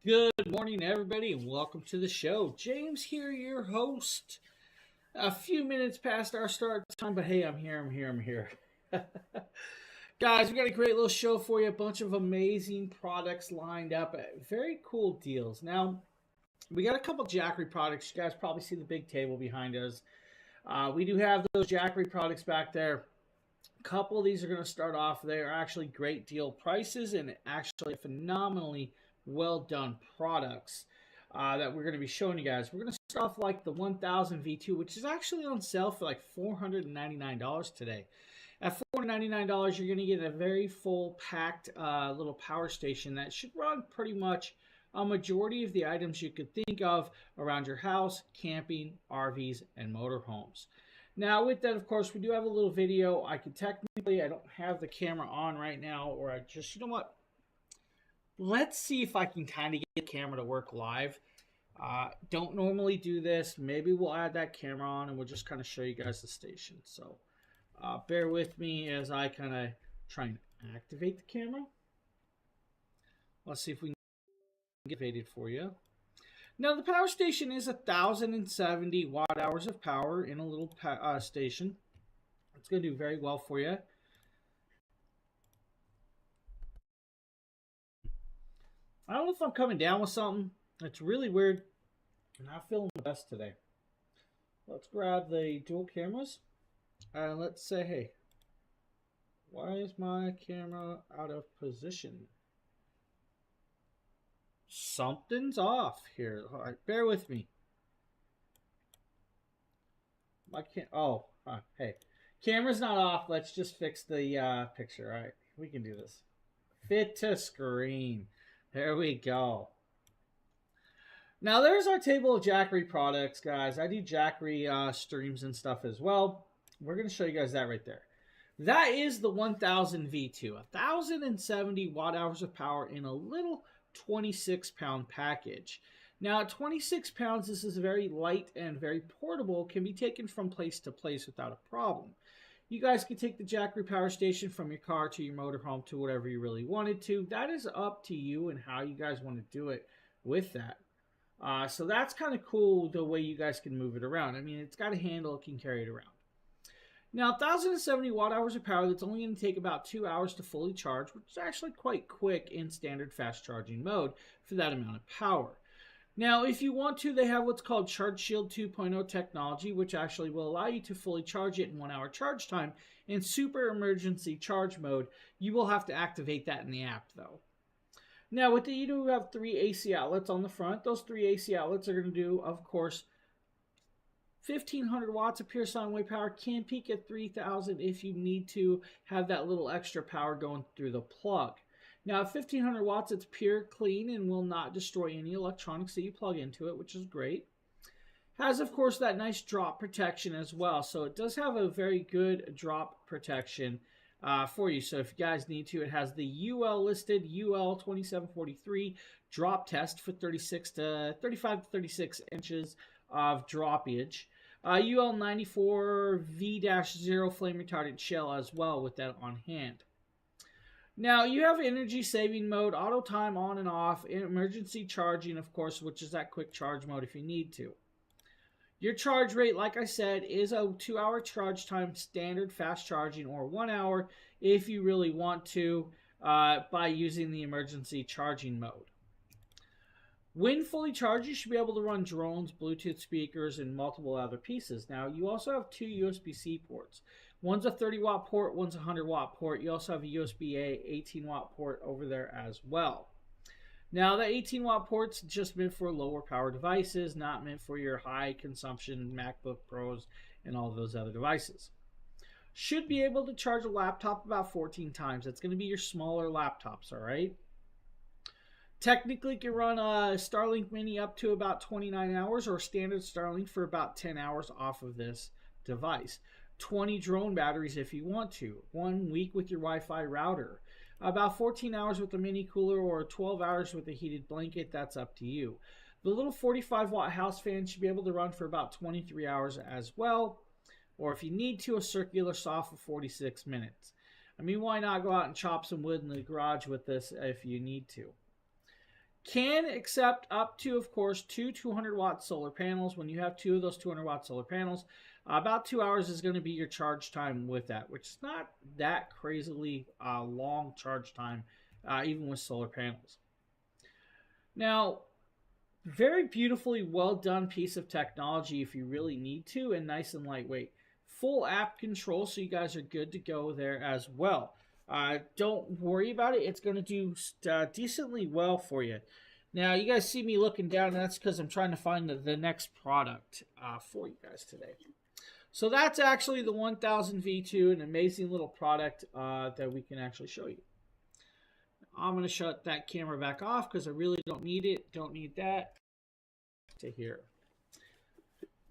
Good morning, everybody, and welcome to the show. James here, your host. A few minutes past our start time, but hey, I'm here. Guys, we got a great little show for you. A bunch of amazing products lined up at very cool deals. Now, we got a couple Jackery products. You guys probably see the big table behind us. We do have those Jackery products back there. A couple of these are going to start off. They are actually great deal prices and actually phenomenally well done products that we're going to be showing you guys. We're going to start off like the 1000 V2, which is actually on sale for like $499 today. At $499, you're going to get a very full packed little power station that should run pretty much a majority of the items you could think of around your house, camping, RVs, and motorhomes. Now, with that, of course, we do have a little video. I don't have the camera on right now, or I just, you know what? Let's see if I can kind of get the camera to work live. Don't normally do this. Maybe we'll add that camera on and we'll just kind of show you guys the station. So bear with me as I kind of try and activate the camera. Let's see if we can get it for you. Now, the power station is 1,070 watt hours of power in a little station. It's going to do very well for you. I don't know if I'm coming down with something. It's really weird. I'm not feeling the best today. Let's grab the dual cameras and let's say, hey, why is my camera out of position? Something's off here. All right, bear with me. Hey, camera's not off. Let's just fix the picture. All right, we can do this. Fit to screen. There we go. Now, there's our table of Jackery products, guys. I do Jackery streams and stuff as well. We're going to show you guys that right there. That is the 1000 V2, 1,070 watt hours of power in a little 26-pound package. Now, at 26 pounds, this is very light and very portable. Can be taken from place to place without a problem. You guys can take the Jackery power station from your car to your motorhome to whatever you really wanted to. That is up to you and how you guys want to do it with that. So that's kind of cool the way you guys can move it around. I mean, it's got a handle, it can carry it around. Now, 1,070 watt hours of power, that's only going to take about 2 hours to fully charge, which is actually quite quick in standard fast charging mode for that amount of power. Now, if you want to, they have what's called Charge Shield 2.0 technology, which actually will allow you to fully charge it in 1 hour charge time in super emergency charge mode. You will have to activate that in the app, though. Now, with you do have 3 AC outlets on the front. Those 3 AC outlets are going to do, of course, 1,500 watts of pure sine wave power. Can peak at 3,000 if you need to have that little extra power going through the plug. Now, at 1,500 watts, it's pure, clean, and will not destroy any electronics that you plug into it, which is great. Has, of course, that nice drop protection as well. So it does have a very good drop protection for you. So if you guys need to, it has the UL listed UL 2743 drop test for 35 to 36 inches of droppage. UL 94 V-0 flame retardant shell as well with that on hand. Now, you have energy saving mode, auto time on and off, emergency charging, of course, which is that quick charge mode if you need to. Your charge rate, like I said, is a 2 hour charge time standard fast charging, or 1 hour if you really want to by using the emergency charging mode. When fully charged, you should be able to run drones, Bluetooth speakers, and multiple other pieces. Now, you also have 2 USB-C ports. One's a 30 watt port, one's a 100 watt port. You also have a USB-A 18 watt port over there as well. Now, the 18 watt port's just meant for lower power devices, not meant for your high consumption MacBook Pros and all those other devices. Should be able to charge a laptop about 14 times. That's going to be your smaller laptops, all right? Technically, you can run a Starlink Mini up to about 29 hours or standard Starlink for about 10 hours off of this device. 20 drone batteries if you want to. 1 week with your Wi-Fi router. About 14 hours with a mini cooler or 12 hours with a heated blanket. That's up to you. The little 45 watt house fan should be able to run for about 23 hours as well. Or if you need to, a circular saw for 46 minutes. I mean, why not go out and chop some wood in the garage with this if you need to? Can accept up to, of course, two 200-watt solar panels. When you have two of those 200-watt solar panels, about 2 hours is going to be your charge time with that, which is not that crazily long charge time, even with solar panels. Now, very beautifully well done piece of technology if you really need to, and nice and lightweight. Full app control, so you guys are good to go there as well. Don't worry about it. It's going to do decently well for you. Now, you guys see me looking down, and that's because I'm trying to find the next product for you guys today. So that's actually the 1000 V2, an amazing little product that we can actually show you. I'm going to shut that camera back off because I really don't need it. Don't need that. To here.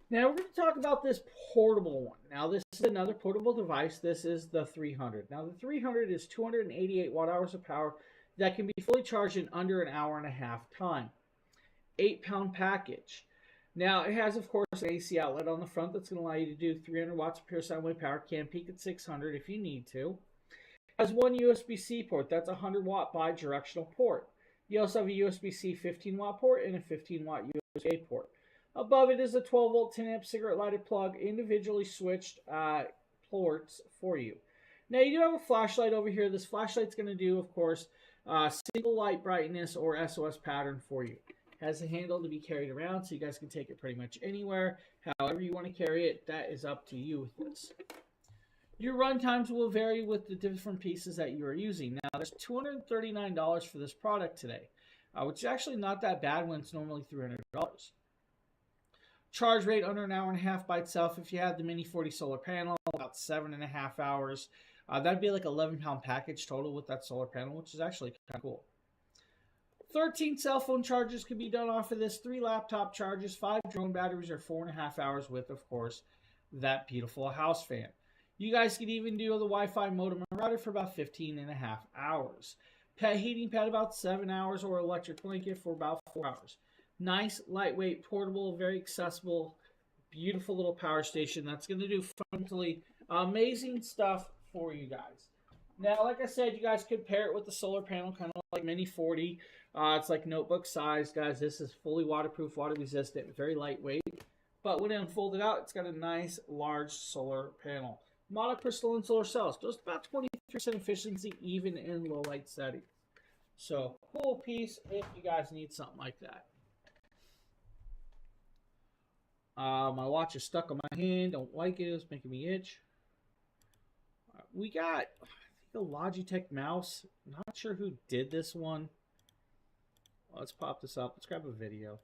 Now we're going to talk about this portable one. Now this is another portable device. This is the 300. Now the 300 is 288 watt hours of power that can be fully charged in under an hour and a half time. 8-pound package. Now it has, of course, an AC outlet on the front that's going to allow you to do 300 watts of pure sine wave power. Can peak at 600 if you need to. Has one USB-C port. That's a 100-watt bi-directional port. You also have a USB-C 15-watt port and a 15-watt USB-A port. Above it is a 12-volt 10-amp cigarette-lighted plug, individually switched ports for you. Now, you do have a flashlight over here. This flashlight's going to do, of course, single light brightness or SOS pattern for you. Has a handle to be carried around, so you guys can take it pretty much anywhere. However you want to carry it, that is up to you with this. Your run times will vary with the different pieces that you are using. Now, there's $239 for this product today, which is actually not that bad when it's normally $300. Charge rate under an hour and a half by itself. If you have the Mini 40 solar panel, about 7.5 hours. That'd be like 11-pound package total with that solar panel, which is actually kind of cool. 13 cell phone charges can be done off of this, 3 laptop charges, 5 drone batteries, or 4.5 hours with, of course, that beautiful house fan. You guys could even do the Wi-Fi modem and router for about 15.5 hours. Pet heating pad about 7 hours, or electric blanket for about 4 hours. Nice, lightweight, portable, very accessible, beautiful little power station that's going to do fundamentally amazing stuff for you guys. Now, like I said, you guys could pair it with the solar panel, kind of like Mini 40. It's like notebook size, guys. This is fully waterproof, water resistant, very lightweight. But when unfolded out, it's got a nice, large solar panel. Monocrystalline solar cells, just about 23% efficiency, even in low light settings. So, cool piece if you guys need something like that. My watch is stuck on my hand. Don't like it. It's making me itch. We got, I think, a Logitech mouse. Not sure who did this one. Let's pop this up. Let's grab a video.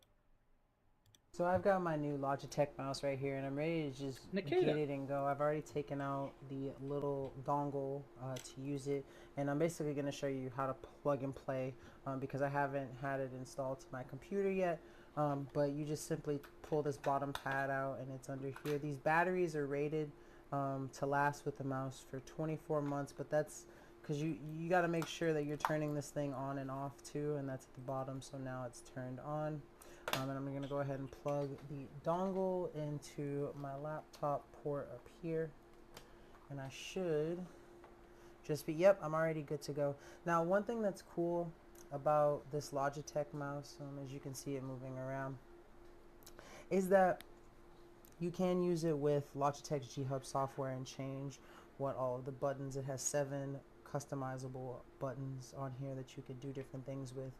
So I've got my new Logitech mouse right here, and I'm ready to just get it and go. I've already taken out the little dongle to use it, and I'm basically going to show you how to plug and play because I haven't had it installed to my computer yet. But you just simply pull this bottom pad out, and it's under here. These batteries are rated to last with the mouse for 24 months, but that's because you got to make sure that you're turning this thing on and off too, and that's at the bottom. So now it's turned on. And I'm going to go ahead and plug the dongle into my laptop port up here. And I should just be, yep, I'm already good to go. Now, one thing that's cool about this Logitech mouse, as you can see it moving around, is that you can use it with Logitech's G Hub software and change what all of the buttons. It has 7 customizable buttons on here that you could do different things with.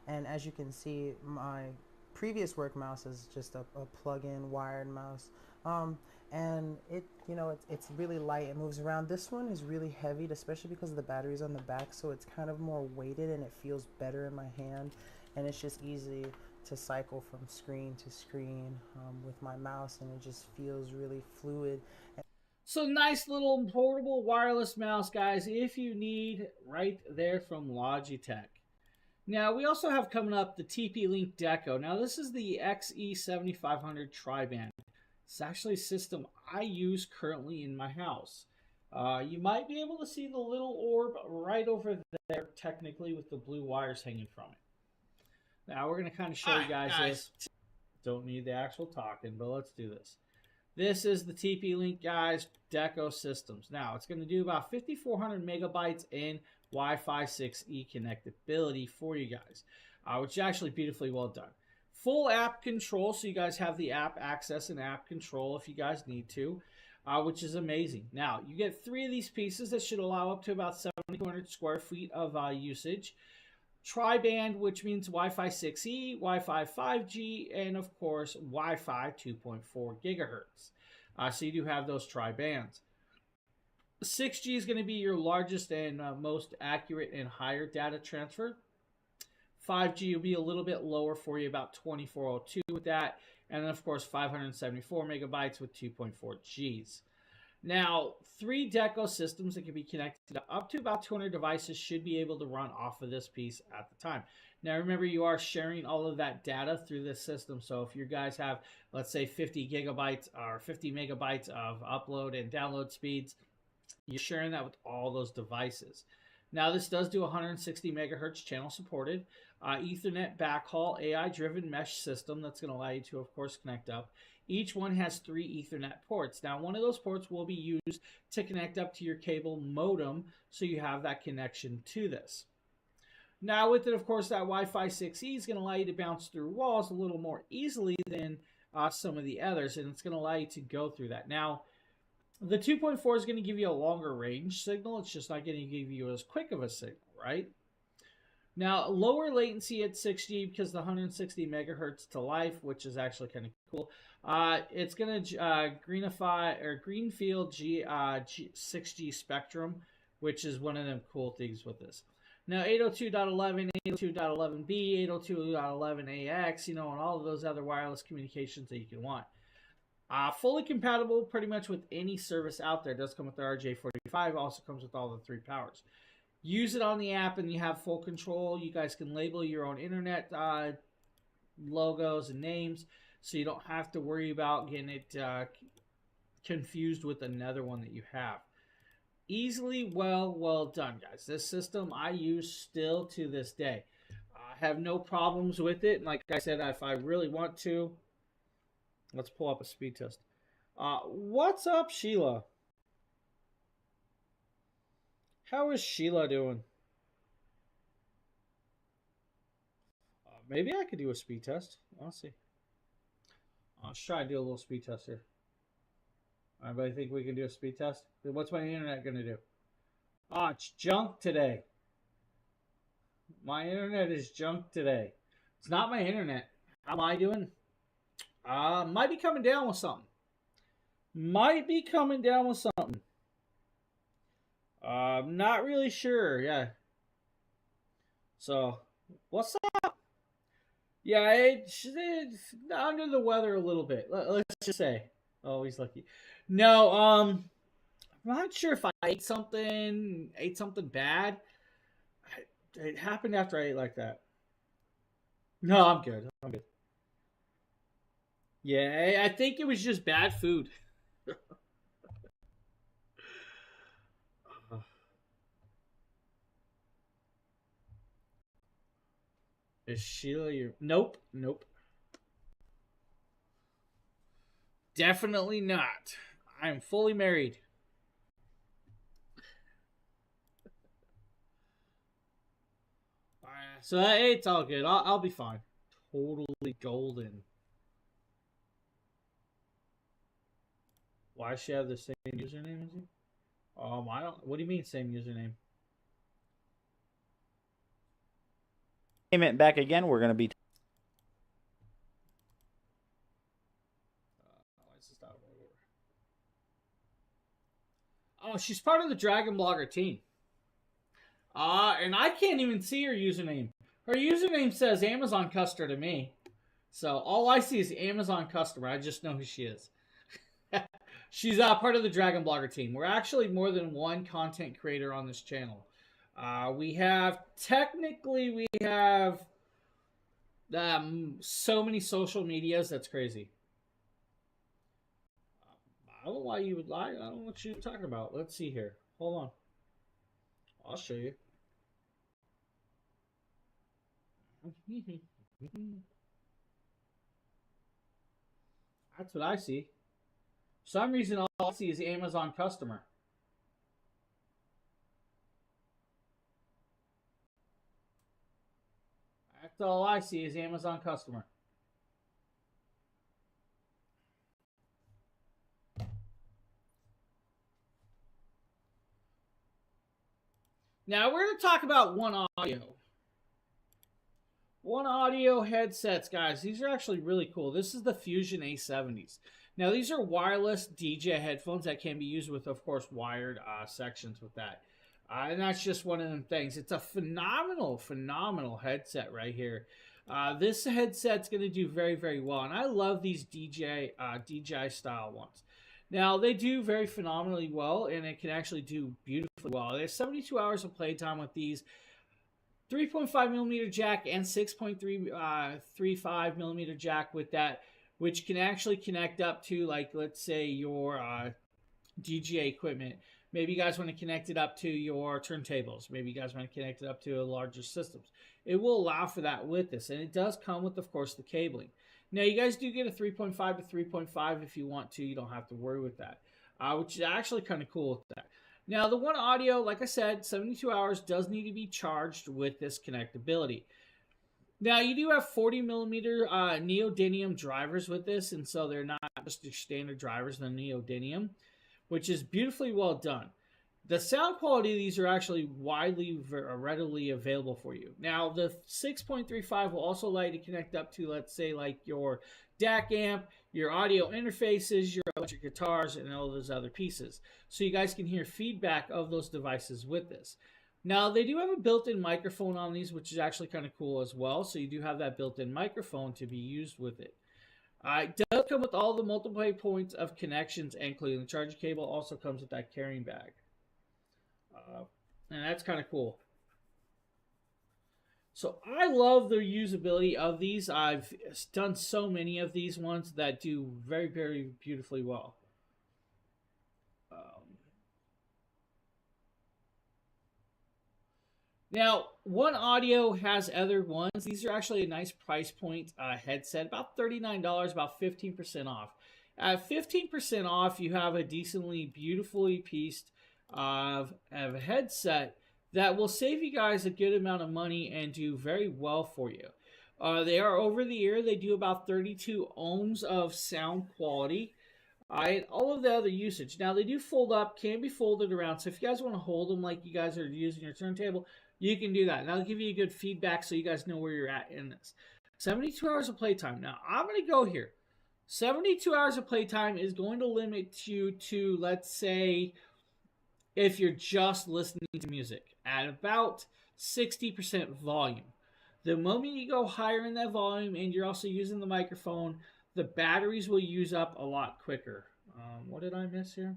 And as you can see, my previous work mouse is just a plug-in wired mouse, and it's really light. It moves around. This one is really heavy, especially because of the batteries on the back, so it's kind of more weighted and it feels better in my hand, and it's just easy to cycle from screen to screen with my mouse, and it just feels really fluid. So nice little portable wireless mouse, guys, if you need, right there from Logitech. Now, we also have coming up the TP-Link Deco. Now, this is the XE7500 Tri-Band. It's actually a system I use currently in my house. You might be able to see the little orb right over there, technically, with the blue wires hanging from it. Now, we're going to kind of show you guys this. Don't need the actual talking, but let's do this. This is the TP-Link, guys, Deco systems. Now, it's going to do about 5,400 megabytes in Wi-Fi 6E connectability for you guys. which is actually beautifully well done. Full app control, so you guys have the app access and app control if you guys need to, which is amazing. Now, you get 3 of these pieces that should allow up to about 7,200 square feet of usage. Tri-band, which means Wi-Fi 6E, Wi-Fi 5G, and of course, Wi-Fi 2.4 gigahertz. So you do have those tri-bands. 6G is going to be your largest and most accurate and higher data transfer. 5G will be a little bit lower for you, about 2402 with that. And then, of course, 574 megabytes with 2.4 Gs. Now, 3 Deco systems that can be connected to up to about 200 devices should be able to run off of this piece at the time. Now, remember, you are sharing all of that data through this system. So if you guys have, let's say, 50 gigabytes or 50 megabytes of upload and download speeds, you're sharing that with all those devices. Now, this does do 160 megahertz channel supported, Ethernet backhaul, AI-driven mesh system that's going to allow you to, of course, connect up. Each one has 3 Ethernet ports. Now, one of those ports will be used to connect up to your cable modem, so you have that connection to this. Now, with it, of course, that Wi-Fi 6E is going to allow you to bounce through walls a little more easily than some of the others, and it's going to allow you to go through that. Now, the 2.4 is going to give you a longer range signal. It's just not going to give you as quick of a signal, right? Now, lower latency at 6G because the 160 megahertz to life, which is actually kind of cool. It's going to greenfield 6G spectrum, which is one of them cool things with this. Now, 802.11, 802.11b, 802.11ax, you know, and all of those other wireless communications that you can want. Fully compatible pretty much with any service out there. It does come with the RJ45, also comes with all the 3 powers. Use it on the app and you have full control. You guys can label your own internet logos and names, so you don't have to worry about getting it confused with another one that you have. Easily, well done, guys. This system I use still to this day. I have no problems with it. And like I said, if I really want to, let's pull up a speed test. What's up, Sheila? How is Sheila doing? Maybe I could do a speed test. I'll see. Let's try to do a little speed test here. Anybody think we can do a speed test? What's my internet going to do? It's junk today. My internet is junk today. It's not my internet. How am I doing? Might be coming down with something. Not really sure. Yeah. So, what's up? Yeah, it's under the weather a little bit. Let's just say. Oh, he's lucky. No, I'm not sure if I ate something bad. It happened after I ate like that. No, I'm good. Yeah, I think it was just bad food. Is Sheila your... Nope. Definitely not. I am fully married. So it's all good. I'll be fine. Totally golden. Why does she have the same username as you? I don't... What do you mean same username? Back again, we're going to be... Oh, she's part of the Dragon Blogger team. And I can't even see her username. Her username says Amazon customer to me. So all I see is Amazon customer. I just know who she is. She's part of the Dragon Blogger team. We're actually more than one content creator on this channel. We have so many social medias. That's crazy. I don't know why you would lie. I don't know what you're talking about. Let's see here. Hold on. I'll show you. That's what I see. For some reason, all I see is Amazon customer. That's all I see is Amazon customer. Now we're going to talk about One Audio. One Audio headsets, guys. These are actually really cool. This is the Fusion A70s. Now these are wireless DJ headphones that can be used with, of course, wired sections with that. And that's just one of them things. It's a phenomenal headset right here. This headset's going to do very, very well. And I love these DJI style ones. Now, they do very phenomenally well, and it can actually do beautifully well. There's 72 hours of playtime with these. 3.5 millimeter jack and 6.35 millimeter jack with that, which can actually connect up to, like, let's say your DJ equipment. Maybe you guys want to connect it up to your turntables. Maybe you guys want to connect it up to larger systems. It will allow for that with this, and it does come with, of course, the cabling. Now, you guys do get a 3.5 to 3.5 if you want to. You don't have to worry with that, which is actually kind of cool with that. Now, the One Audio, like I said, 72 hours does need to be charged with this connectability. Now, you do have 40 millimeter neodymium drivers with this, and so they're not just your standard drivers, the neodymium, which is beautifully well done. The sound quality of these are actually widely, readily available for you. Now, the 6.35 will also allow you to connect up to, let's say, like your DAC amp, your audio interfaces, your electric guitars, and all those other pieces. So you guys can hear feedback of those devices with this. Now, they do have a built-in microphone on these, which is actually kind of cool as well. So you do have that built-in microphone to be used with it. It does come with all the multiple points of connections, including the charging cable. Also comes with that carrying bag. And that's kind of cool. So I love the usability of these. I've done so many of these ones that do very, very beautifully well. Now, One Audio has other ones. These are actually a nice price point headset, about $39, about 15% off. At 15% off, you have a decently, beautifully pieced of a headset that will save you guys a good amount of money and do very well for you. They are over the ear. They do about 32 ohms of sound quality. And all of the other usage. Now, they do fold up, can be folded around. So if you guys want to hold them like you guys are using your turntable, you can do that. And that'll give you a good feedback so you guys know where you're at in this. 72 hours of playtime. Now, I'm going to go here. 72 hours of playtime is going to limit you to, let's say, if you're just listening to music at about 60% volume. The moment you go higher in that volume and you're also using the microphone, the batteries will use up a lot quicker. What did I miss here?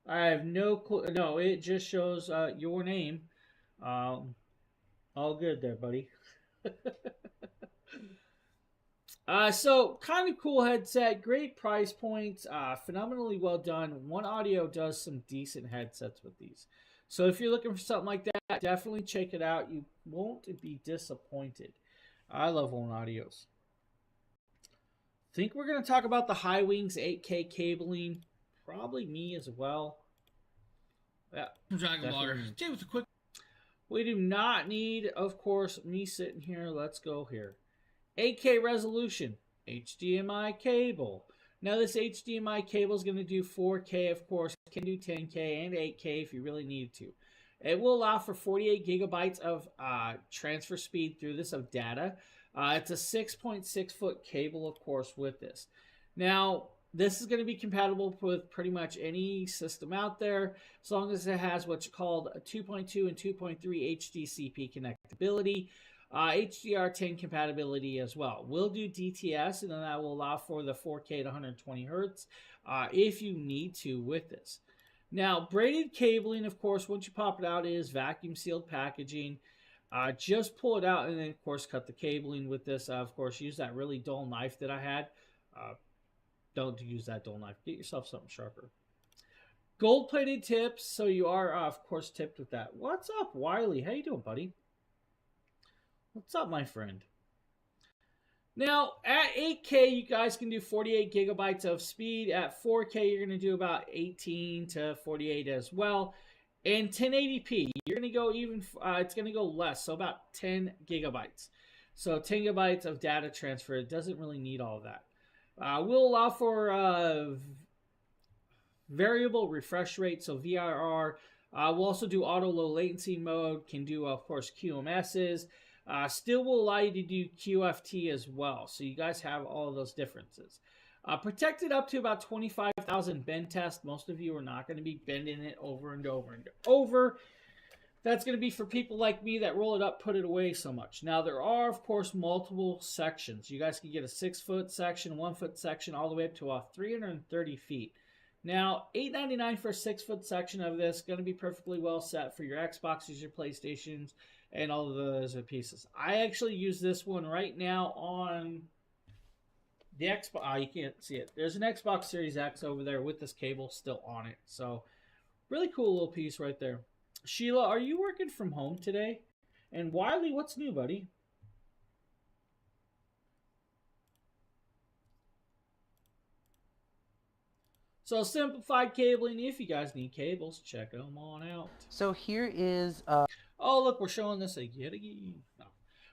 I have no clue. No, it just shows your name. All good there, buddy. So kind of cool headset, great price points, phenomenally well done. One Audio does some decent headsets with these. So if you're looking for something like that, definitely check it out. You won't be disappointed. I love One Audios. Think we're going to talk about the High Wings 8K cabling. Probably me as well. Yeah. Dragon Blogger. Jay with a quick. We do not need, of course, me sitting here. Let's go here. 8K resolution, HDMI cable. Now this HDMI cable is going to do 4K, of course. It can do 10K and 8K if you really need to. It will allow for 48 gigabytes of transfer speed through this of data. It's a 6.6 foot cable, of course, with this. Now, this is going to be compatible with pretty much any system out there, as long as it has what's called a 2.2 and 2.3 HDCP connectability. HDR10 compatibility as well. We'll do DTS, and then that will allow for the 4K to 120 hertz if you need to with this. Now, braided cabling, of course, once you pop it out, is vacuum sealed packaging. Just pull it out and then, of course, cut the cabling with this. Of course, use that really dull knife that I had. Don't use that dull knife. Get yourself something sharper. Gold-plated tips, so you are, of course, tipped with that. What's up, Wiley? How you doing, buddy? What's up, my friend? Now, at 8K, you guys can do 48 gigabytes of speed. At 4K, you're going to do about 18 to 48 as well. And 1080p, you're going to go even, it's going to go less, so about 10 gigabytes. So 10 gigabytes of data transfer. It doesn't really need all of that. We'll allow for variable refresh rate, so VRR. We'll also do auto low latency mode, can do, of course, QMSs. Still will allow you to do QFT as well. So you guys have all of those differences. Protected up to about 25,000 bend test. Most of you are not going to be bending it over and over and over. That's going to be for people like me that roll it up, put it away so much. Now, there are, of course, multiple sections. You guys can get a 6-foot section, 1-foot section, all the way up to 330 feet. Now, $8.99 for a 6-foot section of this, going to be perfectly well set for your Xboxes, your PlayStations, and all of those pieces. I actually use this one right now on the Xbox. You can't see it. There's an Xbox Series X over there with this cable still on it. So, really cool little piece right there. Sheila, are you working from home today? And Wiley, what's new, buddy? So simplified cabling. If you guys need cables, check them on out. So here is... Oh, look, we're showing this again. No.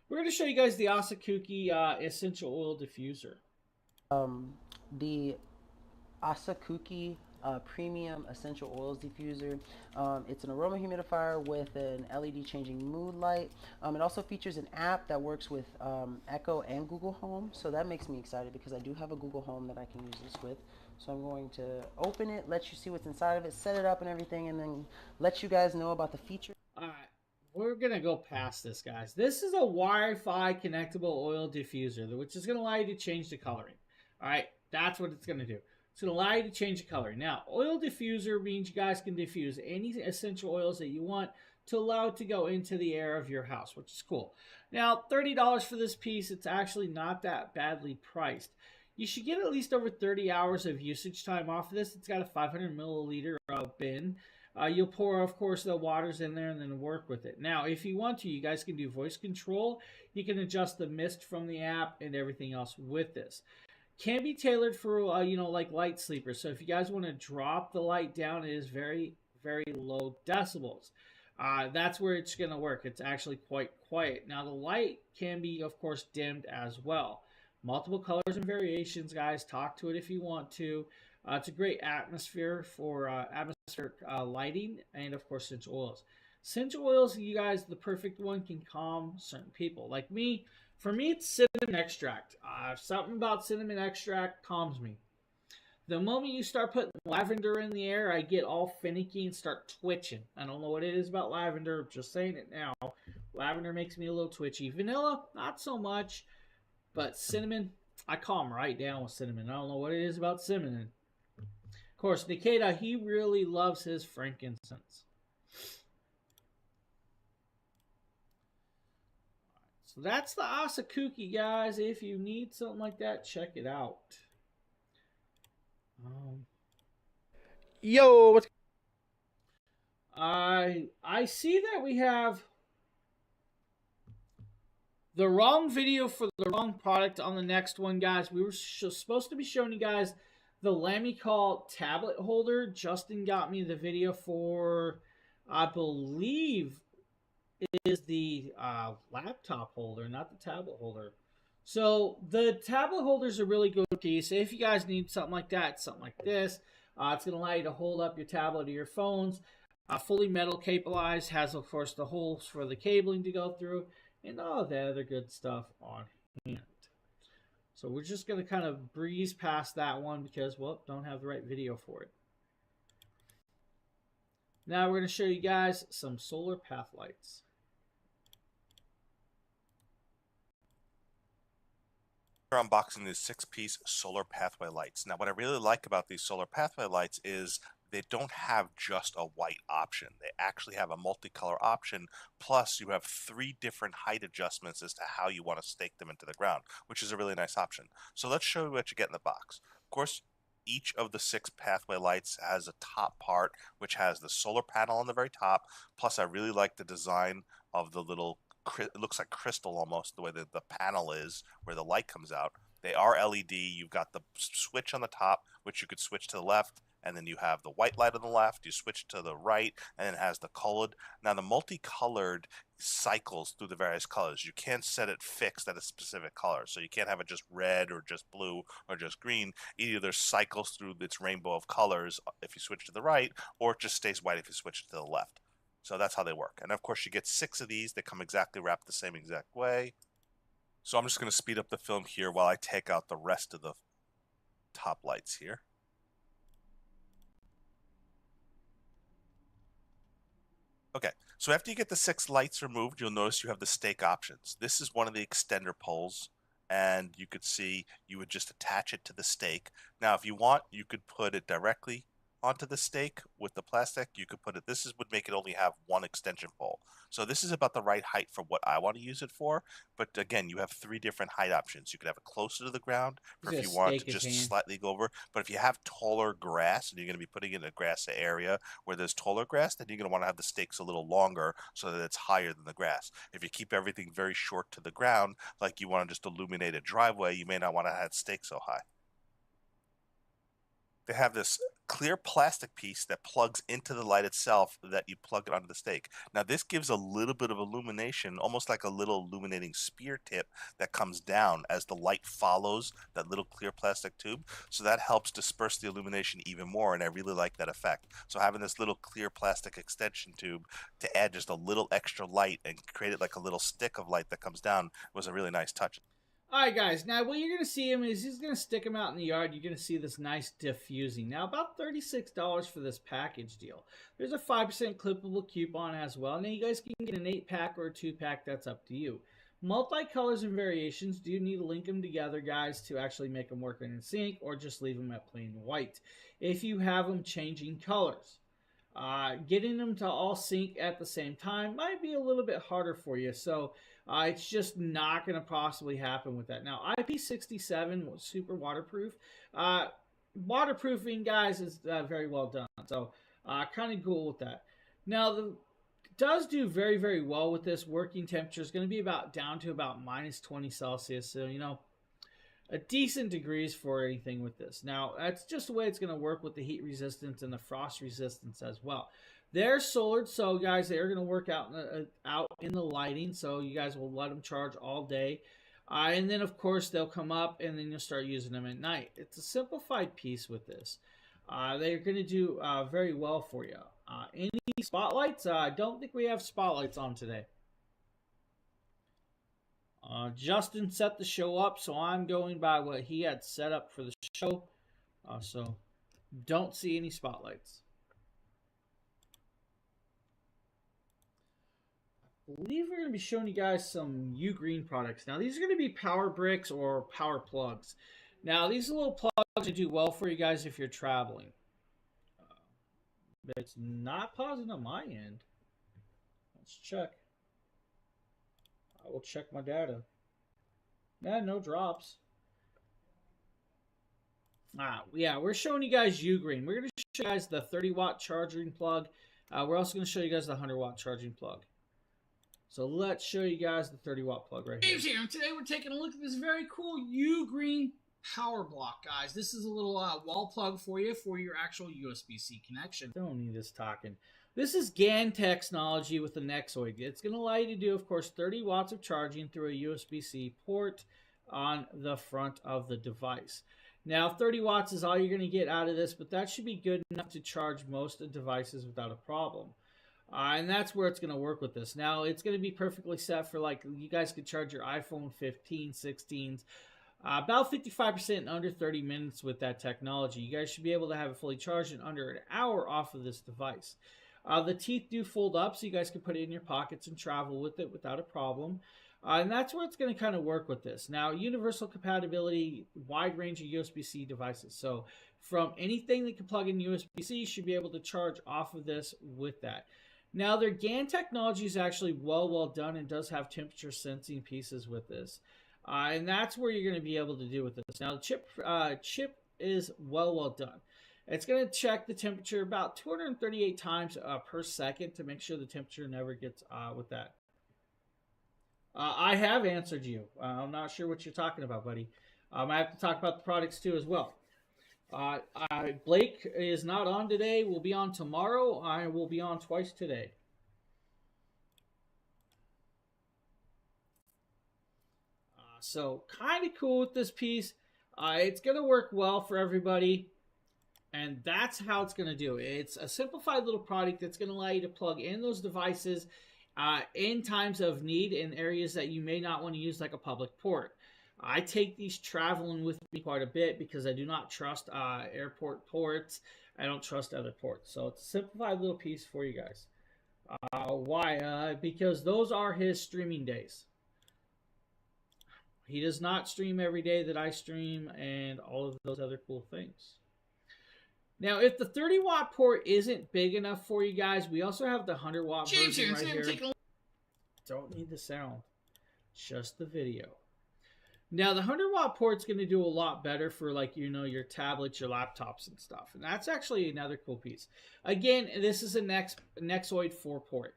We're going to show you guys the Asakuki Essential Oil Diffuser. The Asakuki Premium Essential Oils Diffuser. It's an aroma humidifier with an LED changing mood light. It also features an app that works with Echo and Google Home, so that makes me excited because I do have a Google Home that I can use this with. So I'm going to open it, let you see what's inside of it, set it up and everything, and then let you guys know about the feature. All right, we're going to go past this, guys. This is a Wi-Fi connectable oil diffuser, which is going to allow you to change the coloring. All right, that's what it's going to do. It's going to allow you to change the color. Now, oil diffuser means you guys can diffuse any essential oils that you want to allow it to go into the air of your house, which is cool. Now, $30 for this piece. It's actually not that badly priced. You should get at least over 30 hours of usage time off of this. It's got a 500 milliliter bin. You'll pour, of course, the waters in there and then work with it. Now, if you want to, you guys can do voice control. You can adjust the mist from the app and everything else with this. Can be tailored for, like light sleepers. So if you guys want to drop the light down, it is very, very low decibels. That's where it's going to work. It's actually quite quiet. Now, the light can be, of course, dimmed as well. Multiple colors and variations, guys. Talk to it if you want to. It's a great atmosphere for atmospheric lighting and, of course, essential oils. Essential oils, you guys, the perfect one can calm certain people. Like me. For me, it's cinnamon extract. Something about cinnamon extract calms me. The moment you start putting lavender in the air, I get all finicky and start twitching. I don't know what it is about lavender. I'm just saying it now. Lavender makes me a little twitchy. Vanilla, not so much. But cinnamon, I calm right down with cinnamon. I don't know what it is about cinnamon. Of course, Nikita, he really loves his frankincense. So that's the Asakuki, guys. If you need something like that, check it out. Yo, what's... I see that we have the wrong video for the wrong product on the next one, guys. We were supposed to be showing you guys the Lamicall tablet holder. Justin got me the video for, I believe, is the laptop holder, not the tablet holder. So the tablet holder is a really good piece. If you guys need something like that, something like this, it's going to allow you to hold up your tablet or your phones. Fully metal cablized, has of course the holes for the cabling to go through, and all the other good stuff on hand. So we're just going to kind of breeze past that one because, well, don't have the right video for it. Now we're going to show you guys some solar path lights. We're unboxing these 6-piece solar pathway lights. Now, what I really like about these solar pathway lights is they don't have just a white option. They actually have a multicolor option. Plus, you have 3 different height adjustments as to how you want to stake them into the ground, which is a really nice option. So let's show you what you get in the box. Of course, each of the 6 pathway lights has a top part, which has the solar panel on the very top. Plus, I really like the design of the little, it looks like crystal almost, the way that the panel is, where the light comes out. They are LED. You've got the switch on the top, which you could switch to the left, and then you have the white light on the left. You switch to the right, and then it has the colored. Now, the multicolored cycles through the various colors. You can't set it fixed at a specific color, so you can't have it just red or just blue or just green. Either cycles through its rainbow of colors if you switch to the right, or it just stays white if you switch to the left. So that's how they work. And of course, you get 6 of these. They come exactly wrapped the same exact way. So I'm just going to speed up the film here while I take out the rest of the top lights here. Okay, so after you get the 6 lights removed, you'll notice you have the stake options. This is one of the extender poles, and you could see you would just attach it to the stake. Now, if you want, you could put it directly onto the stake with the plastic. You could put it, would make it only have one extension pole. So this is about the right height for what I want to use it for. But again, you have 3 different height options. You could have it closer to the ground for if you want to just slightly go over. But if you have taller grass and you're going to be putting it in a grassy area where there's taller grass, then you're going to want to have the stakes a little longer so that it's higher than the grass. If you keep everything very short to the ground, like you want to just illuminate a driveway, you may not want to have stakes so high. They have this clear plastic piece that plugs into the light itself that you plug it onto the stake. Now this gives a little bit of illumination, almost like a little illuminating spear tip that comes down as the light follows that little clear plastic tube. So that helps disperse the illumination even more, and I really like that effect. So having this little clear plastic extension tube to add just a little extra light and create it like a little stick of light that comes down was a really nice touch. Alright guys, now what you're going to see him is he's going to stick him out in the yard. You're going to see this nice diffusing. Now about $36 for this package deal. There's a 5% clippable coupon as well. Now you guys can get an 8-pack or a 2-pack, that's up to you. Multi-colors and variations, do you need to link them together guys to actually make them work in sync, or just leave them at plain white if you have them changing colors. Getting them to all sync at the same time might be a little bit harder for you, so it's just not going to possibly happen with that. Now, IP67 was super waterproof. Waterproofing, guys, is very well done, so kind of cool with that. Now, it does do very, very well with this. Working temperature is going to be down to about minus 20 Celsius, so, you know, a decent degrees for anything with this. Now, that's just the way it's going to work with the heat resistance and the frost resistance as well. They're solared, so guys, they're going to work out in the lighting, so you guys will let them charge all day. And then, of course, they'll come up, and then you'll start using them at night. It's a simplified piece with this. They're going to do very well for you. Any spotlights? I don't think we have spotlights on today. Justin set the show up, so I'm going by what he had set up for the show. So don't see any spotlights. I believe we're going to be showing you guys some U-Green products. Now, these are going to be power bricks or power plugs. Now, these are little plugs that do well for you guys if you're traveling. But it's not pausing on my end. Let's check. I will check my data. Yeah, no drops. Yeah, we're showing you guys U-Green. We're going to show you guys the 30-watt charging plug. We're also going to show you guys the 100-watt charging plug. So let's show you guys the 30-watt plug right here. James here, and today we're taking a look at this very cool U-Green power block, guys. This is a little wall plug for you for your actual USB-C connection. Don't need this talking. This is GaN technology with the Nexoid. It's going to allow you to do, of course, 30 watts of charging through a USB-C port on the front of the device. Now, 30 watts is all you're going to get out of this, but that should be good enough to charge most of the devices without a problem. And that's where it's going to work with this. Now, it's going to be perfectly set for, like, you guys could charge your iPhone 15, 16s, about 55% in under 30 minutes with that technology. You guys should be able to have it fully charged in under an hour off of this device. The teeth do fold up, so you guys can put it in your pockets and travel with it without a problem. And that's where it's going to kind of work with this. Now, universal compatibility, wide range of USB-C devices. So from anything that can plug in USB-C, you should be able to charge off of this with that. Now, their GaN technology is actually well done and does have temperature sensing pieces with this. And that's where you're going to be able to do with this. Now, the chip is well done. It's going to check the temperature about 238 times per second to make sure the temperature never gets with that. I have answered you. I'm not sure what you're talking about, buddy. I have to talk about the products too as well. Blake is not on today. We'll be on tomorrow. I will be on twice today. So kind of cool with this piece. It's going to work well for everybody. And that's how it's going to do. It's a simplified little product that's going to allow you to plug in those devices in times of need in areas that you may not want to use, like a public port. I take these traveling with me quite a bit because I do not trust airport ports. I don't trust other ports. So it's a simplified little piece for you guys. Why? Because those are his streaming days. He does not stream every day that I stream and all of those other cool things. Now, if the 30-watt port isn't big enough for you guys, we also have the 100-watt version right here. Don't need the sound, just the video. Now, the 100-watt port's going to do a lot better for, like, you know, your tablets, your laptops and stuff. And that's actually another cool piece. Again, this is a Nexoid 4-port.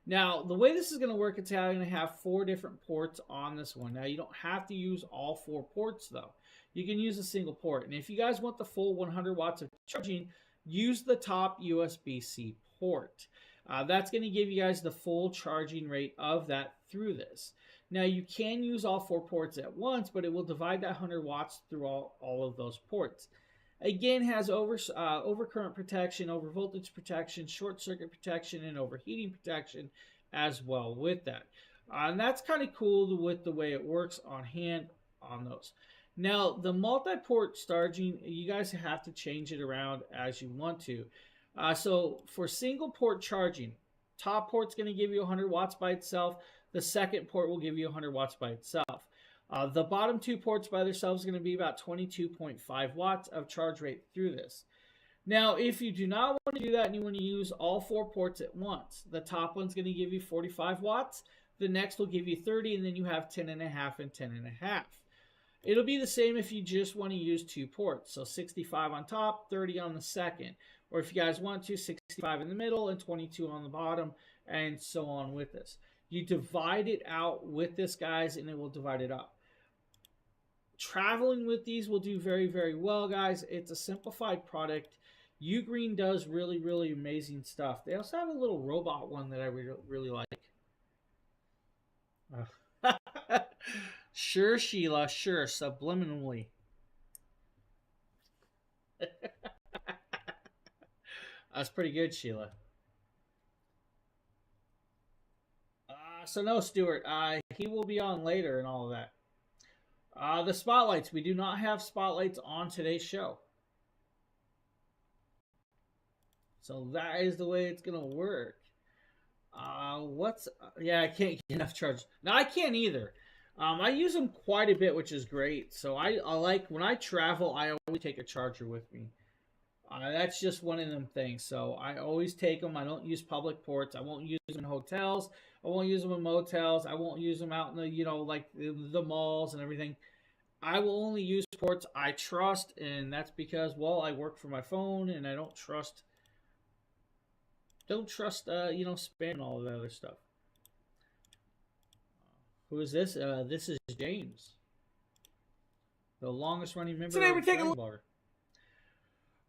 Now, the way this is going to work, it's going to have 4 different ports on this one. Now, you don't have to use all 4 ports, though. You can use a single port. And if you guys want the full 100 watts of charging, use the top USB-C port. That's going to give you guys the full charging rate of that through this. Now, you can use all 4 ports at once, but it will divide that 100 watts through all of those ports. Again, has overcurrent protection, overvoltage protection, short circuit protection, and overheating protection as well with that. And that's kind of cool with the way it works on hand on those. Now, the multi-port charging, you guys have to change it around as you want to. So for single port charging, top port's going to give you 100 watts by itself. The second port will give you 100 watts by itself. The bottom 2 ports by themselves are going to be about 22.5 watts of charge rate through this. Now, if you do not want to do that and you want to use all 4 ports at once, the top one's going to give you 45 watts. The next will give you 30, and then you have 10.5 and 10.5. It'll be the same if you just want to use 2 ports. So 65 on top, 30 on the second. Or if you guys want to, 65 in the middle and 22 on the bottom, and so on with this. You divide it out with this, guys, and it will divide it up. Traveling with these will do very, very well, guys. It's a simplified product. Ugreen does really, really amazing stuff. They also have a little robot one that I really like. Sure, Sheila, sure, subliminally. That's pretty good, Sheila. So no, Stuart, he will be on later and all of that. The spotlights, we do not have spotlights on today's show. So that is the way it's going to work. Yeah, I can't get enough charge. No, I can't either. I use them quite a bit, which is great. So I like, when I travel, I always take a charger with me. That's just one of them things. So I always take them. I don't use public ports. I won't use them in hotels. I won't use them in motels. I won't use them out in the, you know, like the malls and everything. I will only use ports I trust, and that's because, well, I work for my phone, and I don't trust, you know, spam and all of that other stuff. Who is this? This is James, the longest running member Today of we're taking Blogger.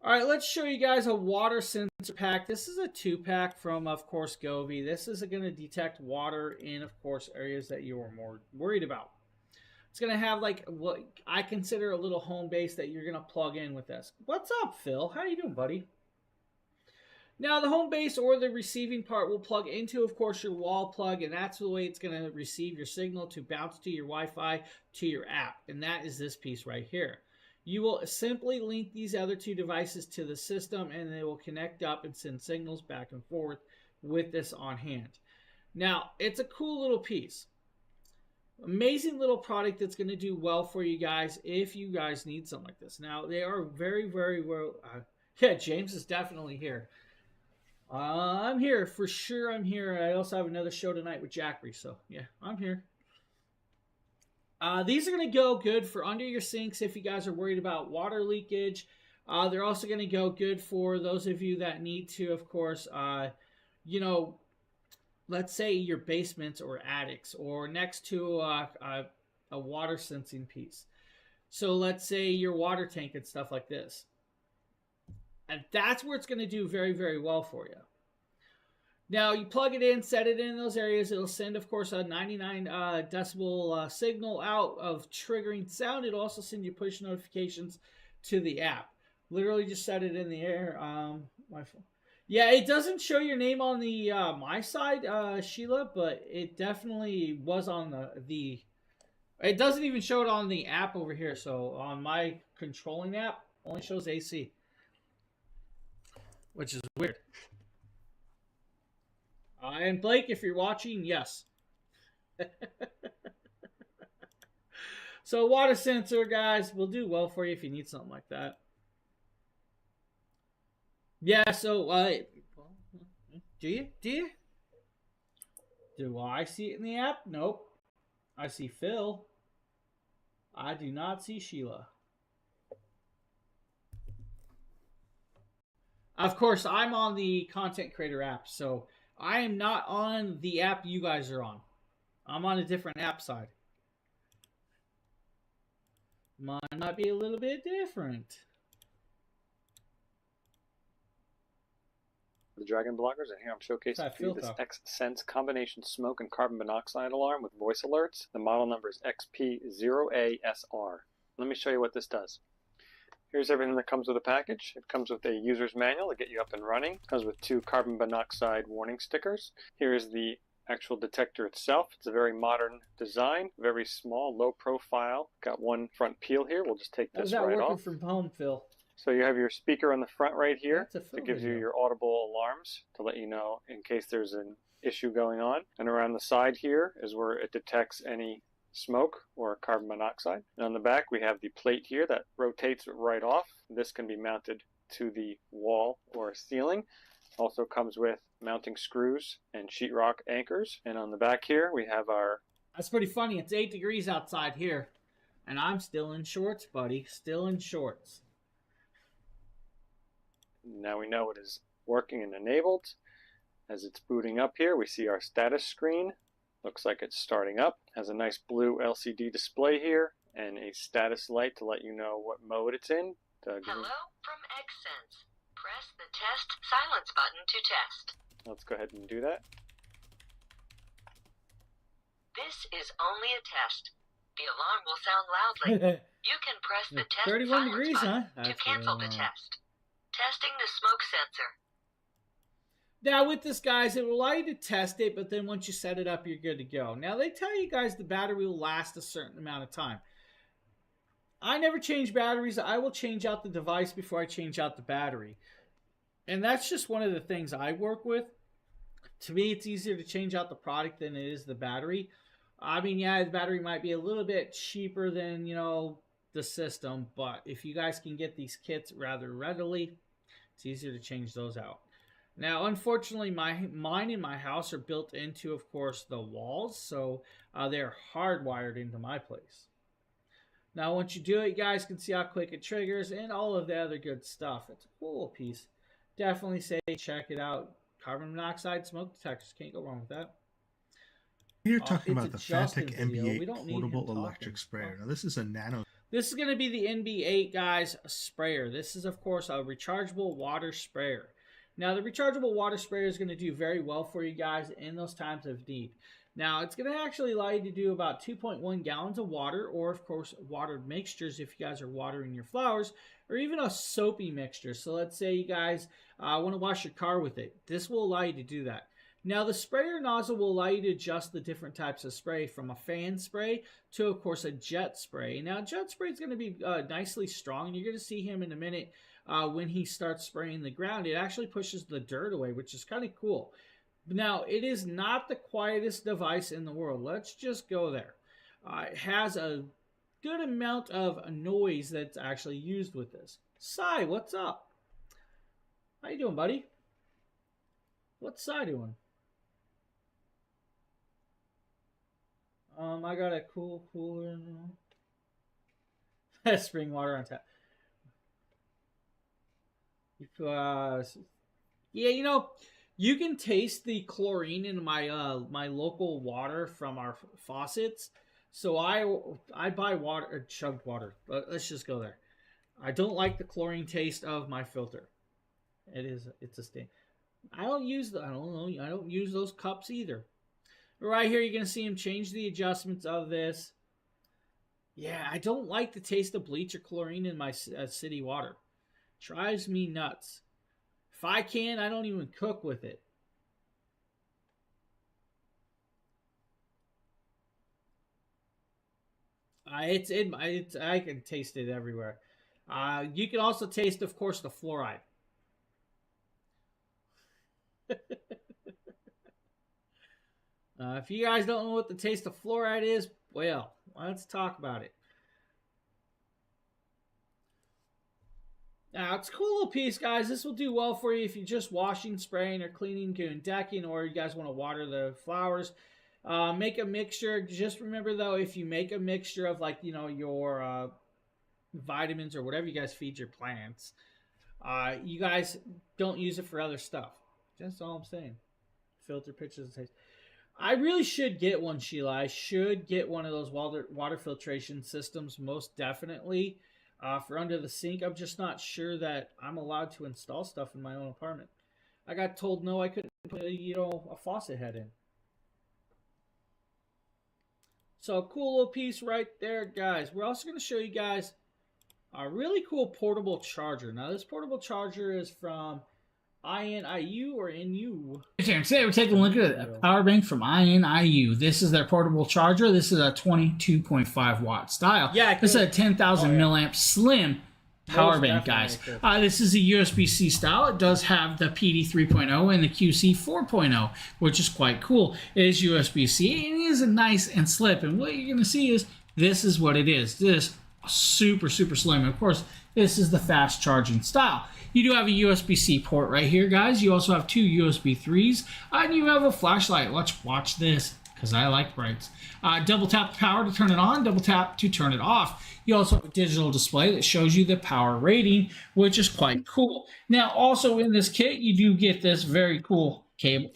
All right, let's show you guys a water sensor pack. This is a 2-pack from, of course, Govee. This is going to detect water in, of course, areas that you are more worried about. It's going to have, like, what I consider a little home base that you're going to plug in with this. What's up, Phil? How you doing, buddy? Now, the home base or the receiving part will plug into, of course, your wall plug, and that's the way it's going to receive your signal to bounce to your Wi-Fi, to your app, and that is this piece right here. You will simply link these other 2 devices to the system, and they will connect up and send signals back and forth with this on hand. Now, it's a cool little piece. Amazing little product that's going to do well for you guys if you guys need something like this. Now, they are very, very well. Yeah, James is definitely here. I'm here for sure. I'm here. I also have another show tonight with Jackery, so yeah, I'm here. These are going to go good for under your sinks if you guys are worried about water leakage. They're also going to go good for those of you that need to, of course, you know, let's say your basements or attics or next to a water sensing piece. So let's say your water tank and stuff like this. And that's where it's going to do very, very well for you. Now, you plug it in, set it in those areas. It'll send, of course, a 99 decibel signal out of triggering sound. It'll also send you push notifications to the app. Literally just set it in the air. My phone. Yeah, it doesn't show your name on the my side, Sheila, but it definitely was on the. It doesn't even show it on the app over here. So on my controlling app, only shows AC, which is weird. And Blake, if you're watching, yes. So water sensor, guys, will do well for you if you need something like that. Yeah, so, do you? Do I see it in the app? Nope. I see Phil. I do not see Sheila. Of course, I'm on the content creator app, so I am not on the app you guys are on. I'm on a different app side. Mine might be a little bit different. The Dragon Bloggers, and here I'm showcasing for you this X-Sense combination smoke and carbon monoxide alarm with voice alerts. The model number is XP0ASR. Let me show you what this does. Here's everything that comes with the package. It comes with a user's manual to get you up and running. It comes with 2 carbon monoxide warning stickers. Here is the actual detector itself. It's a very modern design, very small, low profile. Got one front peel here. We'll just take this right off. How's that working from home, Phil? So you have your speaker on the front right here that gives you your audible alarms to let you know in case there's an issue going on. And around the side here is where it detects any smoke or carbon monoxide. And on the back we have the plate here that rotates right off. This can be mounted to the wall or ceiling. Also comes with mounting screws and sheetrock anchors. And on the back here we have our... That's pretty funny. It's 8 degrees outside here. And I'm still in shorts, buddy. Still in shorts. Now we know it is working and enabled. As it's booting up here, we see our status screen. Looks like it's starting up. Has a nice blue LCD display here and a status light to let you know what mode it's in. Hello from X-Sense. Press the test silence button to test. Let's go ahead and do that. This is only a test. The alarm will sound loudly. You can press the test 31 silence degrees, button huh? to cancel the test. Testing the smoke sensor. Now with this, guys, it will allow you to test it, but then once you set it up, you're good to go. Now they tell you guys the battery will last a certain amount of time. I never change batteries. I will change out the device before I change out the battery. And that's just one of the things I work with. To me, it's easier to change out the product than it is the battery. I mean, yeah, the battery might be a little bit cheaper than, you know, the system, but if you guys can get these kits rather readily, it's easier to change those out. Now, unfortunately, mine in my house are built into, of course, the walls, so they're hardwired into my place. Now, once you do it, you guys can see how quick it triggers and all of the other good stuff. It's a cool little piece. Definitely say check it out. Carbon monoxide smoke detectors, can't go wrong with that. You're talking about the Fantic MB8 portable electric sprayer. Now, this is a nano. This is going to be the NB8, guys, sprayer. This is, of course, a rechargeable water sprayer. Now, the rechargeable water sprayer is going to do very well for you guys in those times of need. Now, it's going to actually allow you to do about 2.1 gallons of water, or, of course, watered mixtures if you guys are watering your flowers, or even a soapy mixture. So let's say you guys want to wash your car with it. This will allow you to do that. Now, the sprayer nozzle will allow you to adjust the different types of spray, from a fan spray to, of course, a jet spray. Now, jet spray is going to be nicely strong, and you're going to see him in a minute when he starts spraying the ground. It actually pushes the dirt away, which is kind of cool. Now, it is not the quietest device in the world. Let's just go there. It has a good amount of noise that's actually used with this. Cy, what's up? How you doing, buddy? What's Cy doing? I got a cooler. Spring water on tap. Yeah, you know, you can taste the chlorine in my my local water from our faucets. So I buy water or chugged water. But let's just go there. I don't like the chlorine taste of my filter. It's a stain. I don't use those cups either. Right here, you're gonna see him change the adjustments of this. Yeah, I don't like the taste of bleach or chlorine in my city water. Drives me nuts. If I can, I don't even cook with it. I can taste it everywhere. You can also taste, of course, the fluoride. If you guys don't know what the taste of fluoride is, well, let's talk about it. Now, it's a cool little piece, guys. This will do well for you if you're just washing, spraying, or cleaning, doing decking, or you guys want to water the flowers. Make a mixture. Just remember, though, if you make a mixture of, like, your vitamins or whatever you guys feed your plants, you guys don't use it for other stuff. That's all I'm saying. Filter, pictures, and taste. I really should get one, Sheila. I should get one of those water filtration systems, most definitely, for under the sink. I'm just not sure that I'm allowed to install stuff in my own apartment. I got told no, I couldn't put a faucet head in. So, cool little piece right there, guys. We're also going to show you guys a really cool portable charger. Now, this portable charger is from INIU or NU. Today we're taking a look at a power bank from INIU. This is their portable charger. This is a 22.5 watt style. Yeah, this is a 10,000 milliamp slim power bank, guys. This is a USB-C style. It does have the PD 3.0 and the QC 4.0, which is quite cool. It is USB-C and it is nice and slim. And what you're going to see is this is what it is. This super slim. And of course, this is the fast charging style. You do have a USB-C port right here, guys. You also have two USB 3s, and you have a flashlight. Let's watch this, because I like brights. Double tap the power to turn it on, double tap to turn it off. You also have a digital display that shows you the power rating, which is quite cool. Now, also in this kit, you do get this very cool cable.